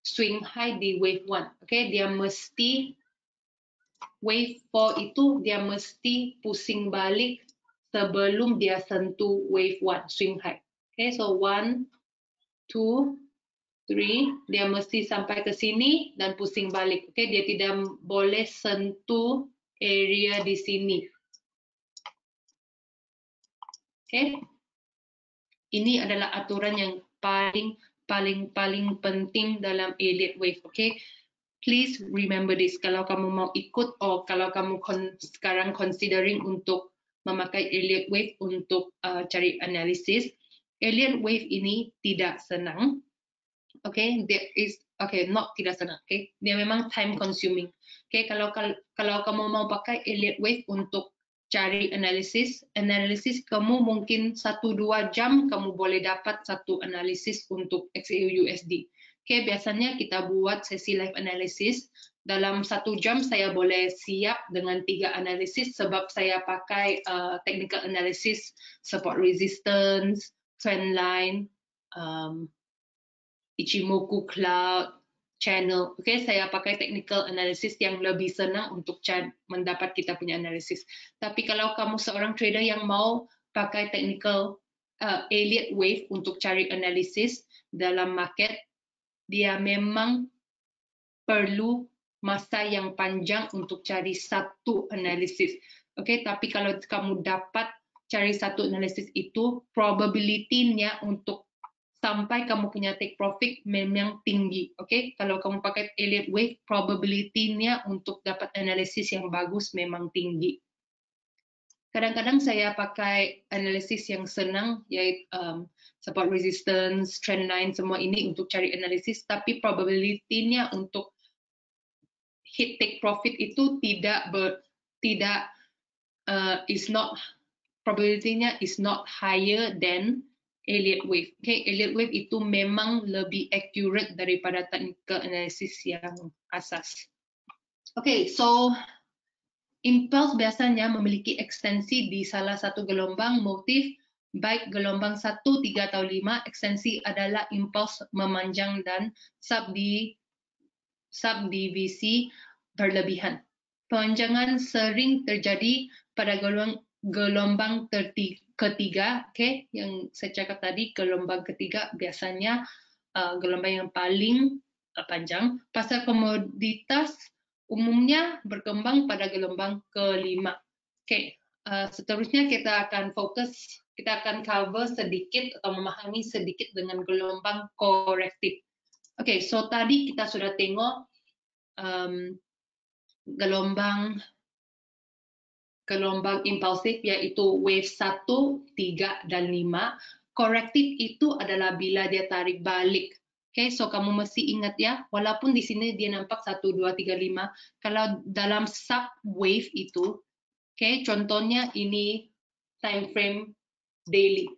swing high di wave 1. Okay, dia mesti wave 4 itu dia mesti pusing balik sebelum dia sentuh wave 1 swing high. Okay, so 1, 2, 3, dia mesti sampai ke sini dan pusing balik. Oke, dia tidak boleh sentuh area di sini. Oke, ini adalah aturan yang paling penting dalam Elliott wave. Oke, please remember this. Kalau kamu mau ikut, atau kalau kamu sekarang considering untuk memakai Elliott wave untuk cari analisis, Elliott wave ini tidak senang. Okay, not tidak senang. Okay, dia memang time consuming. Okay, kalau kamu mau pakai Elliott wave untuk cari analisis. Analisis kamu mungkin 1-2 jam kamu boleh dapat satu analisis untuk XAU USD. Oke, biasanya kita buat sesi live analysis. Dalam 1 jam saya boleh siap dengan 3 analisis sebab saya pakai technical analysis, support resistance, trend line, Ichimoku Cloud, channel. Oke, saya pakai technical analysis yang lebih senang untuk mendapat kita punya analisis. Tapi kalau kamu seorang trader yang mau pakai technical Elliott Wave untuk cari analisis dalam market, dia memang perlu masa yang panjang untuk cari satu analisis. Oke, tapi kalau kamu dapat cari satu analisis itu, probability-nya untuk sampai kamu punya take profit memang tinggi. Oke, kalau kamu pakai Elliott Wave, probability-nya untuk dapat analisis yang bagus memang tinggi. Kadang-kadang saya pakai analisis yang senang, yaitu support resistance, trend line, semua ini untuk cari analisis, tapi probability-nya untuk hit take profit itu probability-nya is not higher than Elliott Wave. Okay, Elliott Wave itu memang lebih accurate daripada technical analysis yang asas. Okay, so impulse biasanya memiliki ekstensi di salah satu gelombang motif, baik gelombang 1, 3, atau 5. Ekstensi adalah impulse memanjang dan subdivisi berlebihan. Pemanjangan sering terjadi pada gelombang ketiga, okay? Yang saya cakap tadi, gelombang ketiga biasanya gelombang yang paling panjang. Pasar komoditas umumnya berkembang pada gelombang kelima. Okay. Seterusnya kita akan cover sedikit atau memahami sedikit dengan gelombang korektif. Oke, so tadi kita sudah tengok gelombang impulsif yaitu wave 1, 3, dan 5. Korektif itu adalah bila dia tarik balik. Oke, so kamu mesti ingat ya, walaupun di sini dia nampak 1, 2, 3, 5, kalau dalam sub wave itu, oke, contohnya ini time frame daily.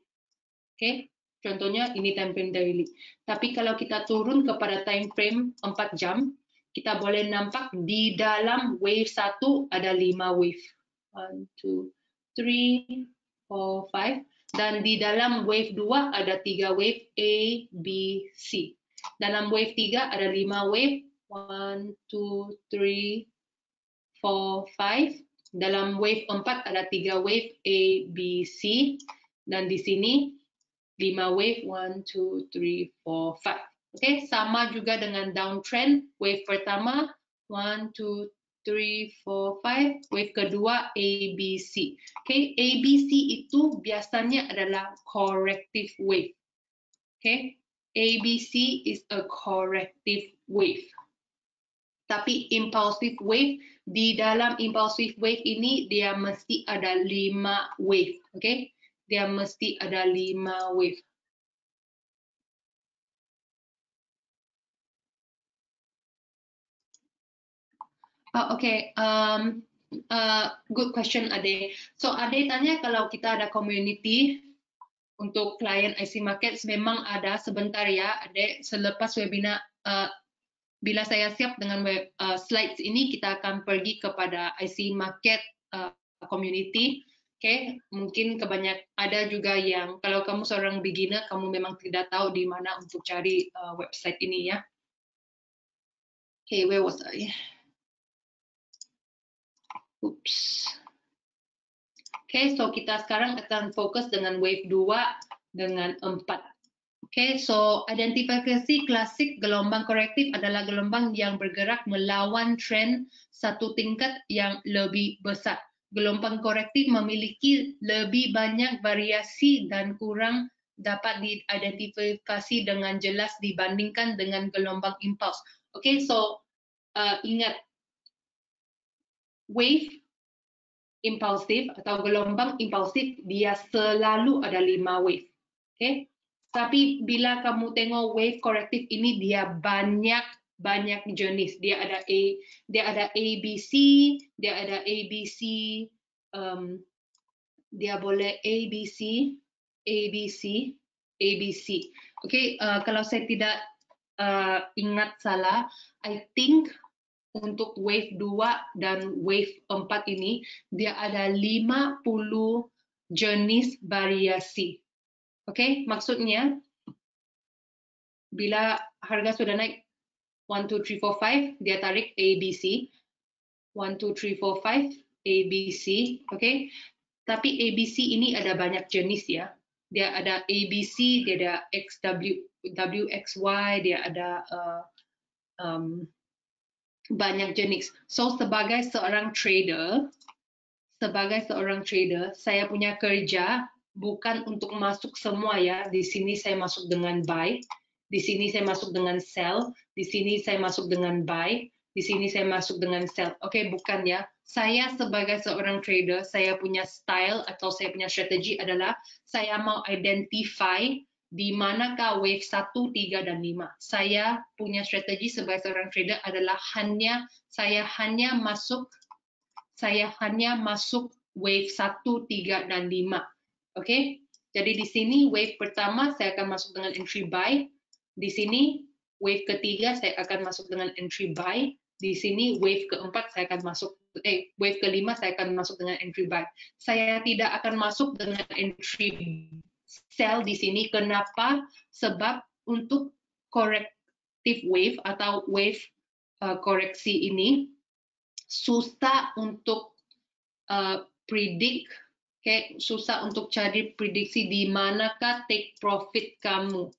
Oke. Contohnya ini time frame daily. Tapi kalau kita turun kepada time frame 4 jam, kita boleh nampak di dalam wave 1 ada 5 wave. 1, 2, 3, 4, 5. Dan di dalam wave 2 ada 3 wave A, B, C. Dalam wave 3 ada 5 wave. 1, 2, 3, 4, 5. Dalam wave 4 ada 3 wave A, B, C. Dan di sini 5 wave, 1, 2, 3, 4, 5. Oke, sama juga dengan downtrend. Wave pertama, 1, 2, 3, 4, 5. Wave kedua, A, B, C. Oke, A, B, C itu biasanya adalah corrective wave. Oke, A, B, C is a corrective wave. Tapi impulsive wave, di dalam impulsive wave ini, dia mesti ada 5 wave. Oke, dia mesti ada 5 wave. Good question, Ade. So Ade tanya kalau kita ada community untuk klien IC Markets, memang ada sebentar ya, Ade. Selepas webinar, bila saya siap dengan slides ini, kita akan pergi kepada IC Market community. Oke, mungkin ada juga yang kalau kamu seorang beginner, kamu memang tidak tahu di mana untuk cari website ini ya. Oke, where was I? Oops. Oke, so kita sekarang akan fokus dengan wave 2 dengan 4. Oke, so identifikasi klasik gelombang korektif adalah gelombang yang bergerak melawan tren satu tingkat yang lebih besar. Gelombang korektif memiliki lebih banyak variasi dan kurang dapat diidentifikasi dengan jelas dibandingkan dengan gelombang impuls. Oke, so ingat, wave impulsif atau gelombang impulsif dia selalu ada 5 wave. Oke. Tapi bila kamu tengok wave korektif ini dia banyak jenis. Dia ada ABC, dia ada ABC, dia boleh ABC, ABC, ABC. Okay, kalau saya tidak ingat salah, I think untuk wave 2 dan wave 4 ini, dia ada 50 jenis variasi. Okay, maksudnya, bila harga sudah naik 1, 2, 3, 4, 5, dia tarik ABC. 1, 2, 3, 4, 5, ABC. Okay, tapi ABC ini ada banyak jenis ya. Dia ada ABC, dia ada WXY, dia ada banyak jenis. So sebagai seorang trader, saya punya kerja bukan untuk masuk semua ya. Di sini saya masuk dengan buy, di sini saya masuk dengan sell, di sini saya masuk dengan buy, di sini saya masuk dengan sell. Oke, bukan ya. Saya sebagai seorang trader, saya punya style atau saya punya strategi adalah saya mau identify di manakah wave 1, 3, dan 5. Saya punya strategi sebagai seorang trader adalah saya hanya masuk wave 1, 3, dan 5. Oke, jadi di sini wave pertama saya akan masuk dengan entry buy. Di sini wave ketiga saya akan masuk dengan entry buy. Di sini wave keempat saya akan masuk, wave kelima saya akan masuk dengan entry buy. Saya tidak akan masuk dengan entry sell di sini. Kenapa? Sebab untuk corrective wave atau wave koreksi ini susah untuk predict, susah untuk cari prediksi di manakah take profit kamu.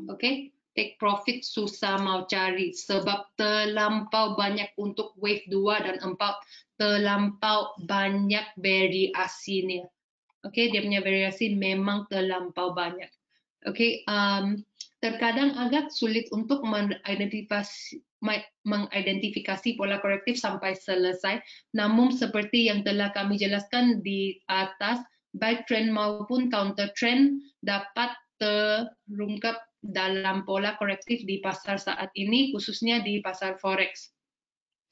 Oke, take profit susah mau cari sebab terlampau banyak untuk wave 2 dan 4, terlampau banyak variasinya. Oke, dia punya variasi memang terlampau banyak. Oke, terkadang agak sulit untuk mengidentifikasi pola korektif sampai selesai. Namun seperti yang telah kami jelaskan di atas, baik trend maupun counter trend dapat terungkap dalam pola korektif di pasar saat ini, khususnya di pasar forex.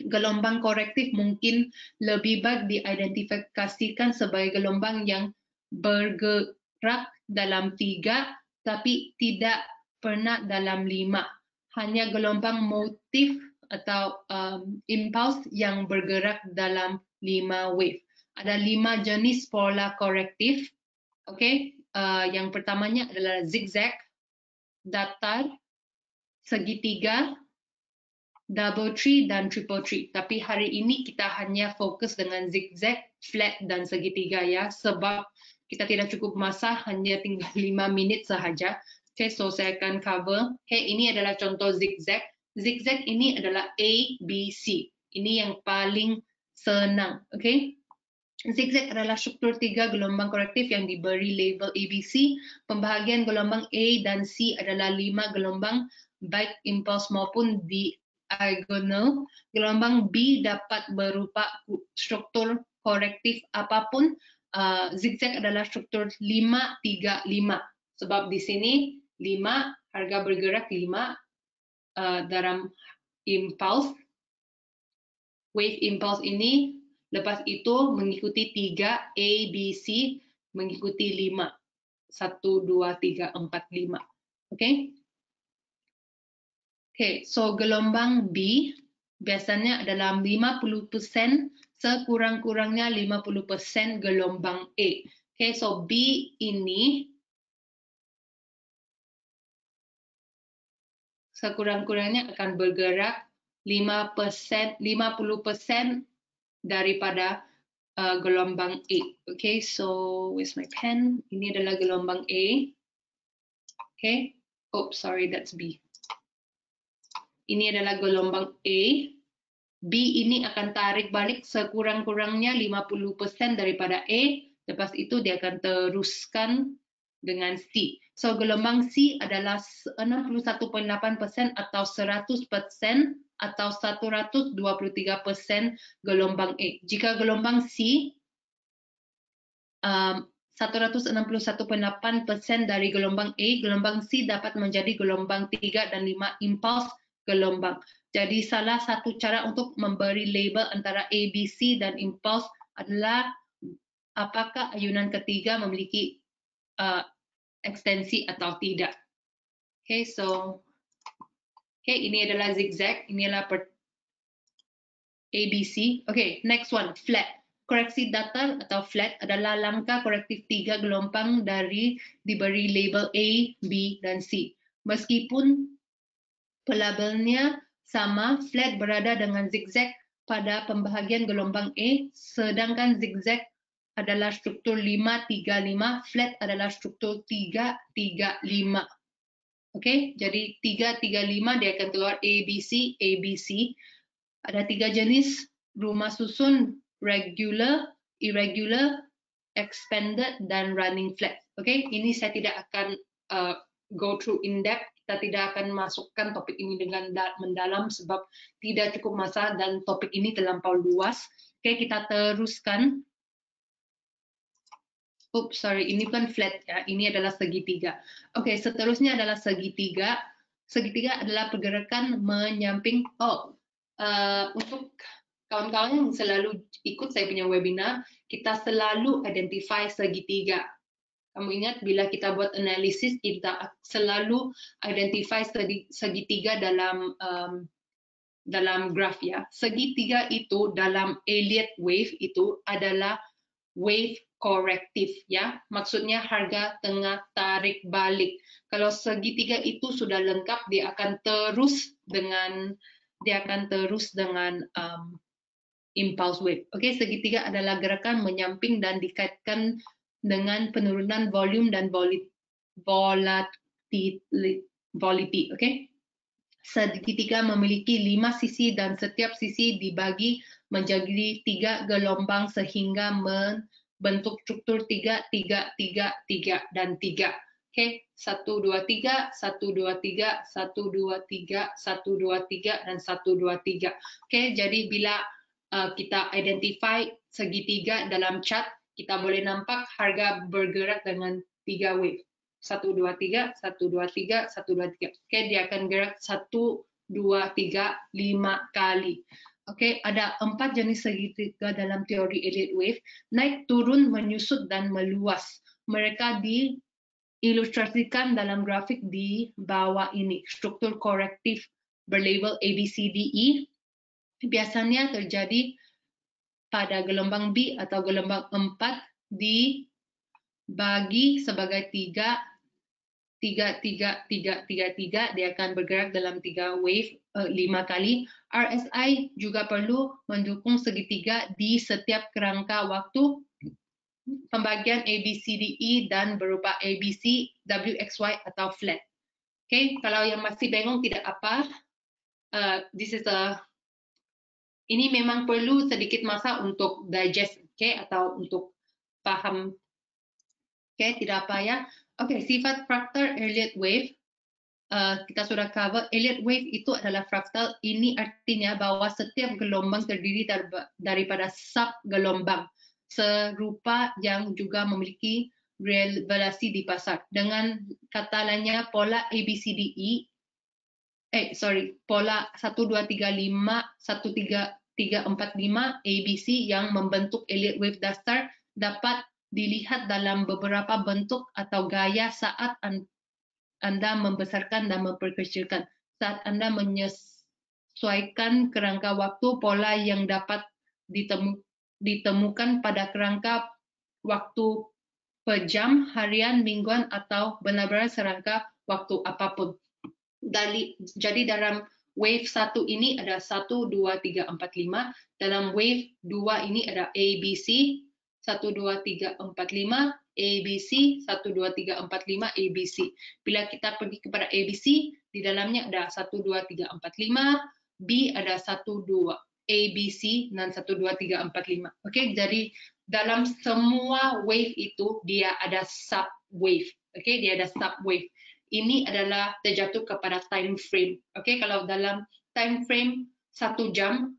Gelombang korektif mungkin lebih baik diidentifikasikan sebagai gelombang yang bergerak dalam 3, tapi tidak pernah dalam 5. Hanya gelombang motif atau impulse yang bergerak dalam 5 wave. Ada 5 jenis pola korektif. Oke, yang pertamanya adalah zigzag, datar, segitiga, double tree, dan triple tree. Tapi hari ini kita hanya fokus dengan zigzag, flat, dan segitiga ya, sebab kita tidak cukup masa, hanya tinggal 5 minit sahaja. Oke, so saya akan cover. Oke, ini adalah contoh zigzag. Zigzag ini adalah A, B, C. Ini yang paling senang. Oke, zigzag adalah struktur 3 gelombang korektif yang diberi label ABC. Pembahagian gelombang A dan C adalah 5 gelombang, baik impulse maupun diagonal. Gelombang B dapat berupa struktur korektif apapun. Zigzag adalah struktur 5, 3, 5. Sebab di sini 5, harga bergerak 5 dalam impulse. Wave impulse ini, lepas itu mengikuti 3, A, B, C, mengikuti 5. 1, 2, 3, 4, 5. Oke? Oke, so gelombang B biasanya adalah 50%, sekurang-kurangnya 50% gelombang A. Oke, so B ini sekurang-kurangnya akan bergerak 50% daripada gelombang A. Okay, so where's my pen? Ini adalah gelombang A. Okay, oh sorry, that's B. Ini adalah gelombang A. B ini akan tarik balik sekurang-kurangnya 50% daripada A. Lepas itu dia akan teruskan dengan C. So gelombang C adalah 61.8% atau 100% atau 123% gelombang A. Jika gelombang C 161.8% dari gelombang A, gelombang C dapat menjadi gelombang 3 dan 5 impulse gelombang. Jadi salah satu cara untuk memberi label antara A, B, C dan impulse adalah apakah ayunan ketiga memiliki ekstensi atau tidak. Oke, ini adalah zigzag, ini adalah ABC. Oke, next one, flat. Koreksi datar atau flat adalah langkah korektif 3 gelombang dari diberi label A, B, dan C. Meskipun pelabelnya sama, flat berada dengan zigzag pada pembahagian gelombang A, sedangkan zigzag adalah struktur 5-3-5, flat adalah struktur 3-3-5. Oke, jadi 3-3-5 dia akan keluar ABC, ABC. Ada 3 jenis rumah susun, regular, irregular, expanded, dan running flat. Oke, ini saya tidak akan go through in depth. Kita tidak akan masukkan topik ini dengan mendalam sebab tidak cukup masa dan topik ini terlampau luas. Oke, kita teruskan. Oops, sorry, ini bukan flat ya, ini adalah segitiga. Oke, seterusnya adalah segitiga. Segitiga adalah pergerakan menyamping. Untuk kawan-kawan yang selalu ikut saya punya webinar, kita selalu identify segitiga. Kamu ingat bila kita buat analisis, kita selalu identify segitiga dalam graf ya. Segitiga itu dalam Elliott wave itu adalah wave korektif ya, maksudnya harga tengah tarik balik. Kalau segitiga itu sudah lengkap, dia akan terus dengan impulse wave. Oke, segitiga adalah gerakan menyamping dan dikaitkan dengan penurunan volume dan volatility. Oke, segitiga memiliki 5 sisi dan setiap sisi dibagi menjadi 3 gelombang sehingga bentuk struktur 3, 3, 3, 3, dan 3. Oke, 1, 2, 3, 1, 2, 3, 1, 2, 3, 1, 2, 3, dan 1, 2, 3. Oke, jadi bila kita identify segitiga dalam chart, kita boleh nampak harga bergerak dengan 3 wave. 1, 2, 3, 1, 2, 3, 1, 2, 3. Oke, dia akan gerak 1, 2, 3, 5 kali. Oke, ada 4 jenis segitiga dalam teori Elliott wave, naik, turun, menyusut, dan meluas. Mereka diilustrasikan dalam grafik di bawah ini. Struktur korektif berlabel ABCDE biasanya terjadi pada gelombang B atau gelombang 4 dibagi sebagai 3, 3, 3, 3, 3, 3, dia akan bergerak dalam 3 wave 5 kali. RSI juga perlu mendukung segitiga di setiap kerangka waktu. Pembagian ABCDE dan berupa ABC, WXY atau flat. Oke, kalau yang masih bingung tidak apa. Ini memang perlu sedikit masa untuk digest, atau untuk paham. Tidak apa ya. Sifat fraktal Elliott wave. Kita sudah cover. Elliott wave itu adalah fraktal. Ini artinya bahwa setiap gelombang terdiri daripada sub gelombang serupa yang juga memiliki relasi di pasar. Dengan kata lainnya, pola ABCDE, pola 1, 2, 3, 5, 1, 3, 3, 4, 5 ABC yang membentuk Elliott wave dasar dapat dilihat dalam beberapa bentuk atau gaya saat Anda membesarkan dan memperkecilkan. Saat Anda menyesuaikan kerangka waktu, pola yang dapat ditemukan pada kerangka waktu per jam, harian, mingguan, atau benar-benar serangka waktu apapun. Jadi dalam wave 1 ini ada 1, 2, 3, 4, 5. Dalam wave 2 ini ada ABC, 1, 2, 3, 4, 5, ABC, 1, 2, 3, 4, 5, ABC. Bila kita pergi kepada ABC, di dalamnya ada 1, 2, 3, 4, 5, B ada 1, 2, ABC, dan 1, 2, 3, 4, 5. Oke, jadi dalam semua wave itu, dia ada sub wave. Oke, dia ada sub wave. Ini adalah terjatuh kepada time frame. Oke, kalau dalam time frame 1 jam,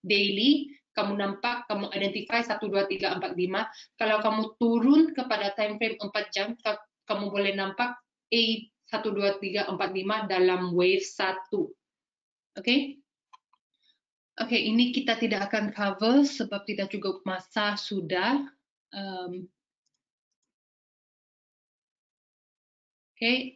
daily, kamu nampak, kamu identify 1, 2, 3, 4, 5. Kalau kamu turun kepada time frame 4 jam, kamu boleh nampak 1, 2, 3, 4, 5 dalam wave 1. Oke? Oke, ini kita tidak akan cover sebab tidak cukup masa sudah. Oke,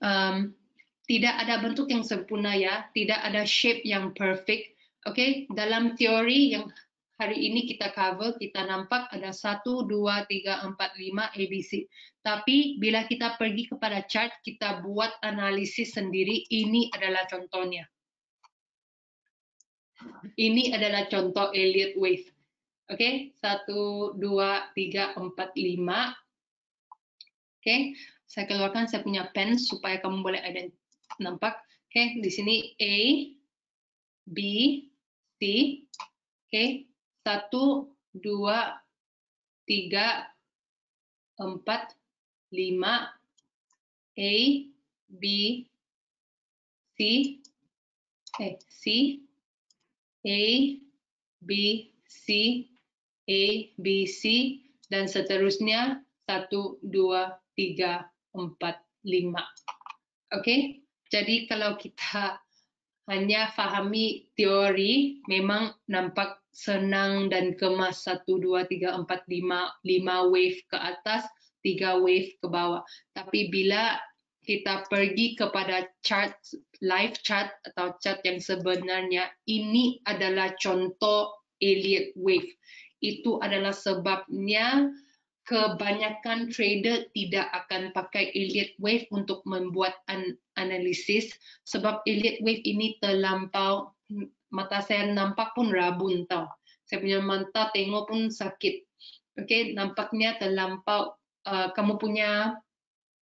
tidak ada bentuk yang sempurna ya, tidak ada shape yang perfect. Oke, dalam teori yang hari ini kita cover, kita nampak ada 1, 2, 3, 4, 5 ABC. Tapi bila kita pergi kepada chart, kita buat analisis sendiri, ini adalah contohnya. Ini adalah contoh Elliott wave. Oke, 1, 2, 3, 4, 5. Oke, saya keluarkan saya punya pen supaya kamu boleh nampak. Oke, di sini A, B, C. Oke, 1, 2, 3, 4, 5. A, B, C. C, A, B, C, A, B, C, dan seterusnya 1, 2, 3, 4, 5. Oke, jadi kalau kita hanya fahami teori, memang nampak senang dan kemas 1, 2, 3, 4, 5 wave ke atas, 3 wave ke bawah. Tapi bila kita pergi kepada chart, live chart atau chart yang sebenarnya, ini adalah contoh Elliott wave. Itu adalah sebabnya kebanyakan trader tidak akan pakai Elliott wave untuk membuat analisis sebab Elliott wave ini terlampau, mata saya nampak pun rabun tau. Saya punya mata tengok pun sakit. Oke, nampaknya terlampau. Kamu punya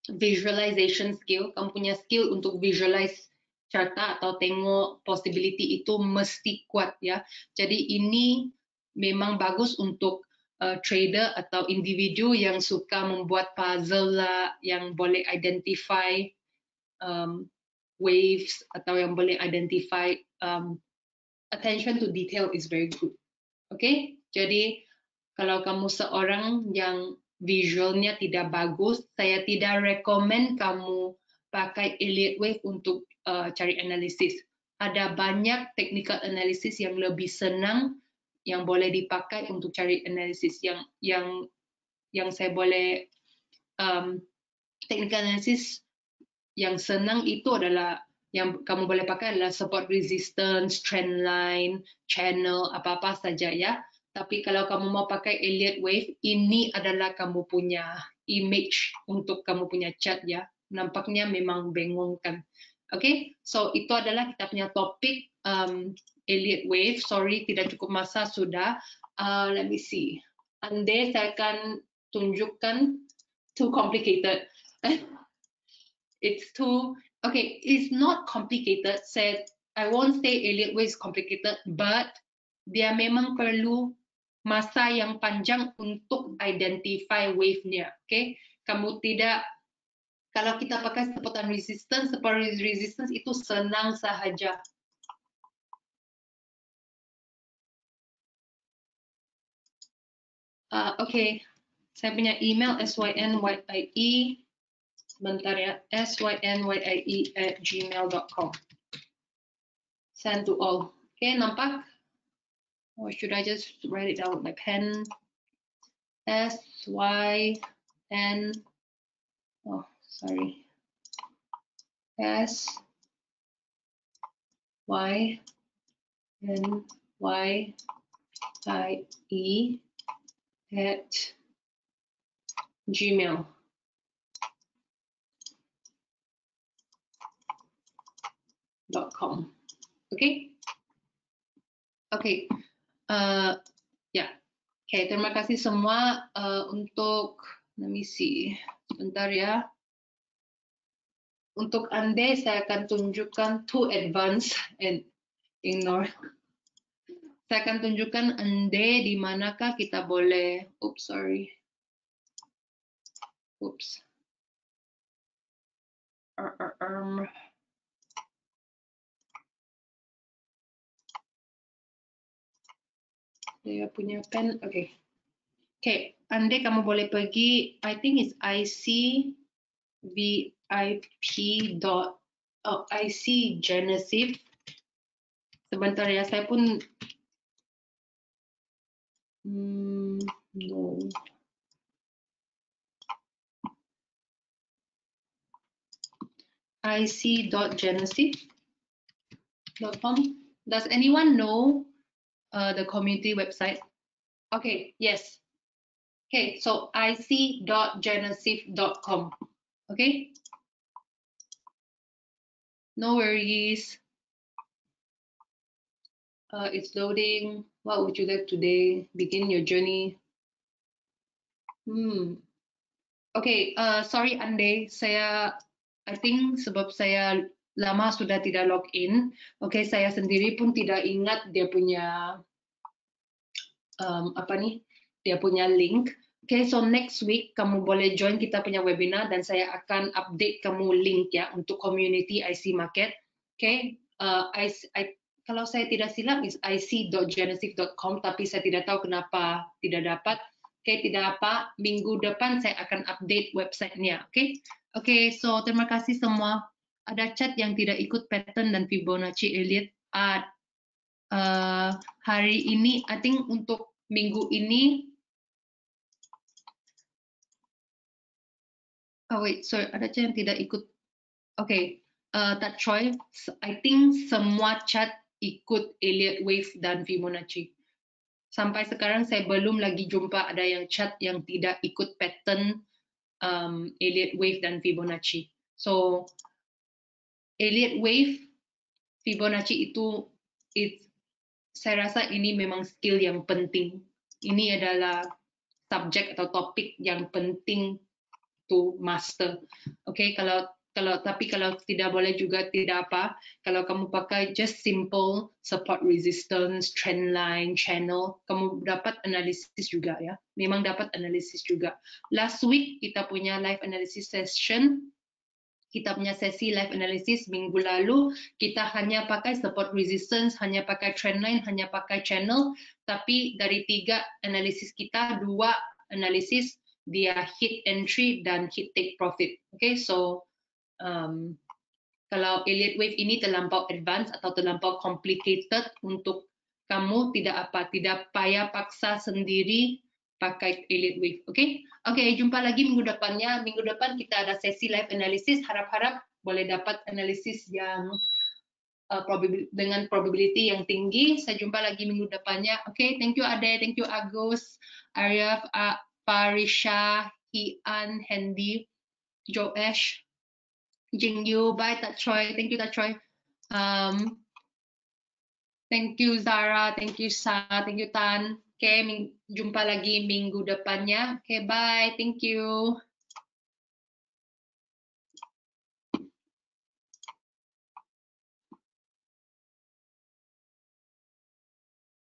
visualization skill, kamu punya skill untuk visualize carta atau tengok possibility itu mesti kuat ya. Jadi ini memang bagus untuk trader atau individu yang suka membuat puzzle lah, yang boleh identify waves atau yang boleh identify attention to detail is very good. Oke, jadi kalau kamu seorang yang visualnya tidak bagus, saya tidak rekomen kamu pakai Elliott wave untuk cari analisis. Ada banyak technical analysis yang lebih senang yang boleh dipakai untuk cari analisis yang saya boleh technical analysis yang senang itu adalah yang kamu boleh pakai adalah support resistance, trend line, channel, apa-apa saja ya. Tapi kalau kamu mau pakai Elliott wave, ini adalah kamu punya image untuk kamu punya chart ya. Nampaknya memang bengongkan. Oke, so itu adalah kita punya topik Elliott wave. Sorry, tidak cukup masa sudah. Let me see. Ande saya akan tunjukkan too complicated. It's too okay. It's not complicated. I won't say Elliott wave is complicated, but dia memang perlu masa yang panjang untuk identify wave-nya. Okay, kamu tidak. Kalau kita pakai support and resistance itu senang sahaja. Okay, saya punya email synYie. Sebentar ya, synYie@gmail.com. Send to all. Okay, nampak? Or should I just write it down with my pen? SYN. Oh, sorry. SYNYie at gmail.com. Okay? Okay. Ya. Okay, terima kasih semua untuk, let me see. Sebentar ya. Untuk Anda, saya akan tunjukkan too advanced and ignore. Saya akan tunjukkan Anda di manakah kita boleh, oops, sorry. Oops. Saya punya pen, oke. Okay. Okay, Anda kamu boleh pergi, I think it's IC Genesis. Sebentar ya, saya pun No. ic.genesif.com. Does anyone know the community website? Okay, yes. Okay, so ic.genesif.com. Okay, no worries. It's loading. What would you like today? Begin your journey. Okay, sorry Ande, I think sebab saya lama sudah tidak login. Okay, saya sendiri pun tidak ingat dia punya dia punya link. Okay, so next week kamu boleh join kita punya webinar dan saya akan update kamu link ya untuk community IC Market. Okay, kalau saya tidak silap is ic.genesif.com, tapi saya tidak tahu kenapa tidak dapat. Okay, tidak apa, minggu depan saya akan update websitenya. Okay, so terima kasih semua. Ada chat yang tidak ikut pattern dan Fibonacci Elliott. Hari ini, I think untuk minggu ini, sorry, ada chat yang tidak ikut. Okay, Tat Choi, I think semua chat ikut Elliott Wave dan Fibonacci. Sampai sekarang saya belum lagi jumpa ada yang chat yang tidak ikut pattern Elliott Wave dan Fibonacci. So Elliott Wave, Fibonacci itu, saya rasa ini memang skill yang penting. Ini adalah subjek atau topik yang penting to master. Okay, tapi kalau tidak boleh juga tidak apa. Kalau kamu pakai just simple support resistance, trend line, channel, kamu dapat analisis juga ya. Memang dapat analisis juga. Last week kita punya live analysis session. Kita punya sesi live analysis minggu lalu, kita hanya pakai support resistance, hanya pakai trend line, hanya pakai channel, tapi dari 3 analisis kita, 2 analisis dia hit entry dan hit take profit. Okay, so kalau Elliott Wave ini terlampau advance atau terlampau complicated untuk kamu, tidak payah paksa sendiri pakai Elliott Wave. Okay, jumpa lagi minggu depannya. Minggu depan kita ada sesi live analysis. Harap-harap boleh dapat analisis yang dengan probability yang tinggi. Saya jumpa lagi minggu depannya. Okay, thank you Ade, thank you Agus, Arif, Parisha, Hian, Hendy, Joesh, Jingyu, bye Tat Choi, thank you Tat Choi. Thank you Zara, thank you Sa, thank you Tan. Okay, jumpa lagi minggu depannya. Okay, bye, thank you.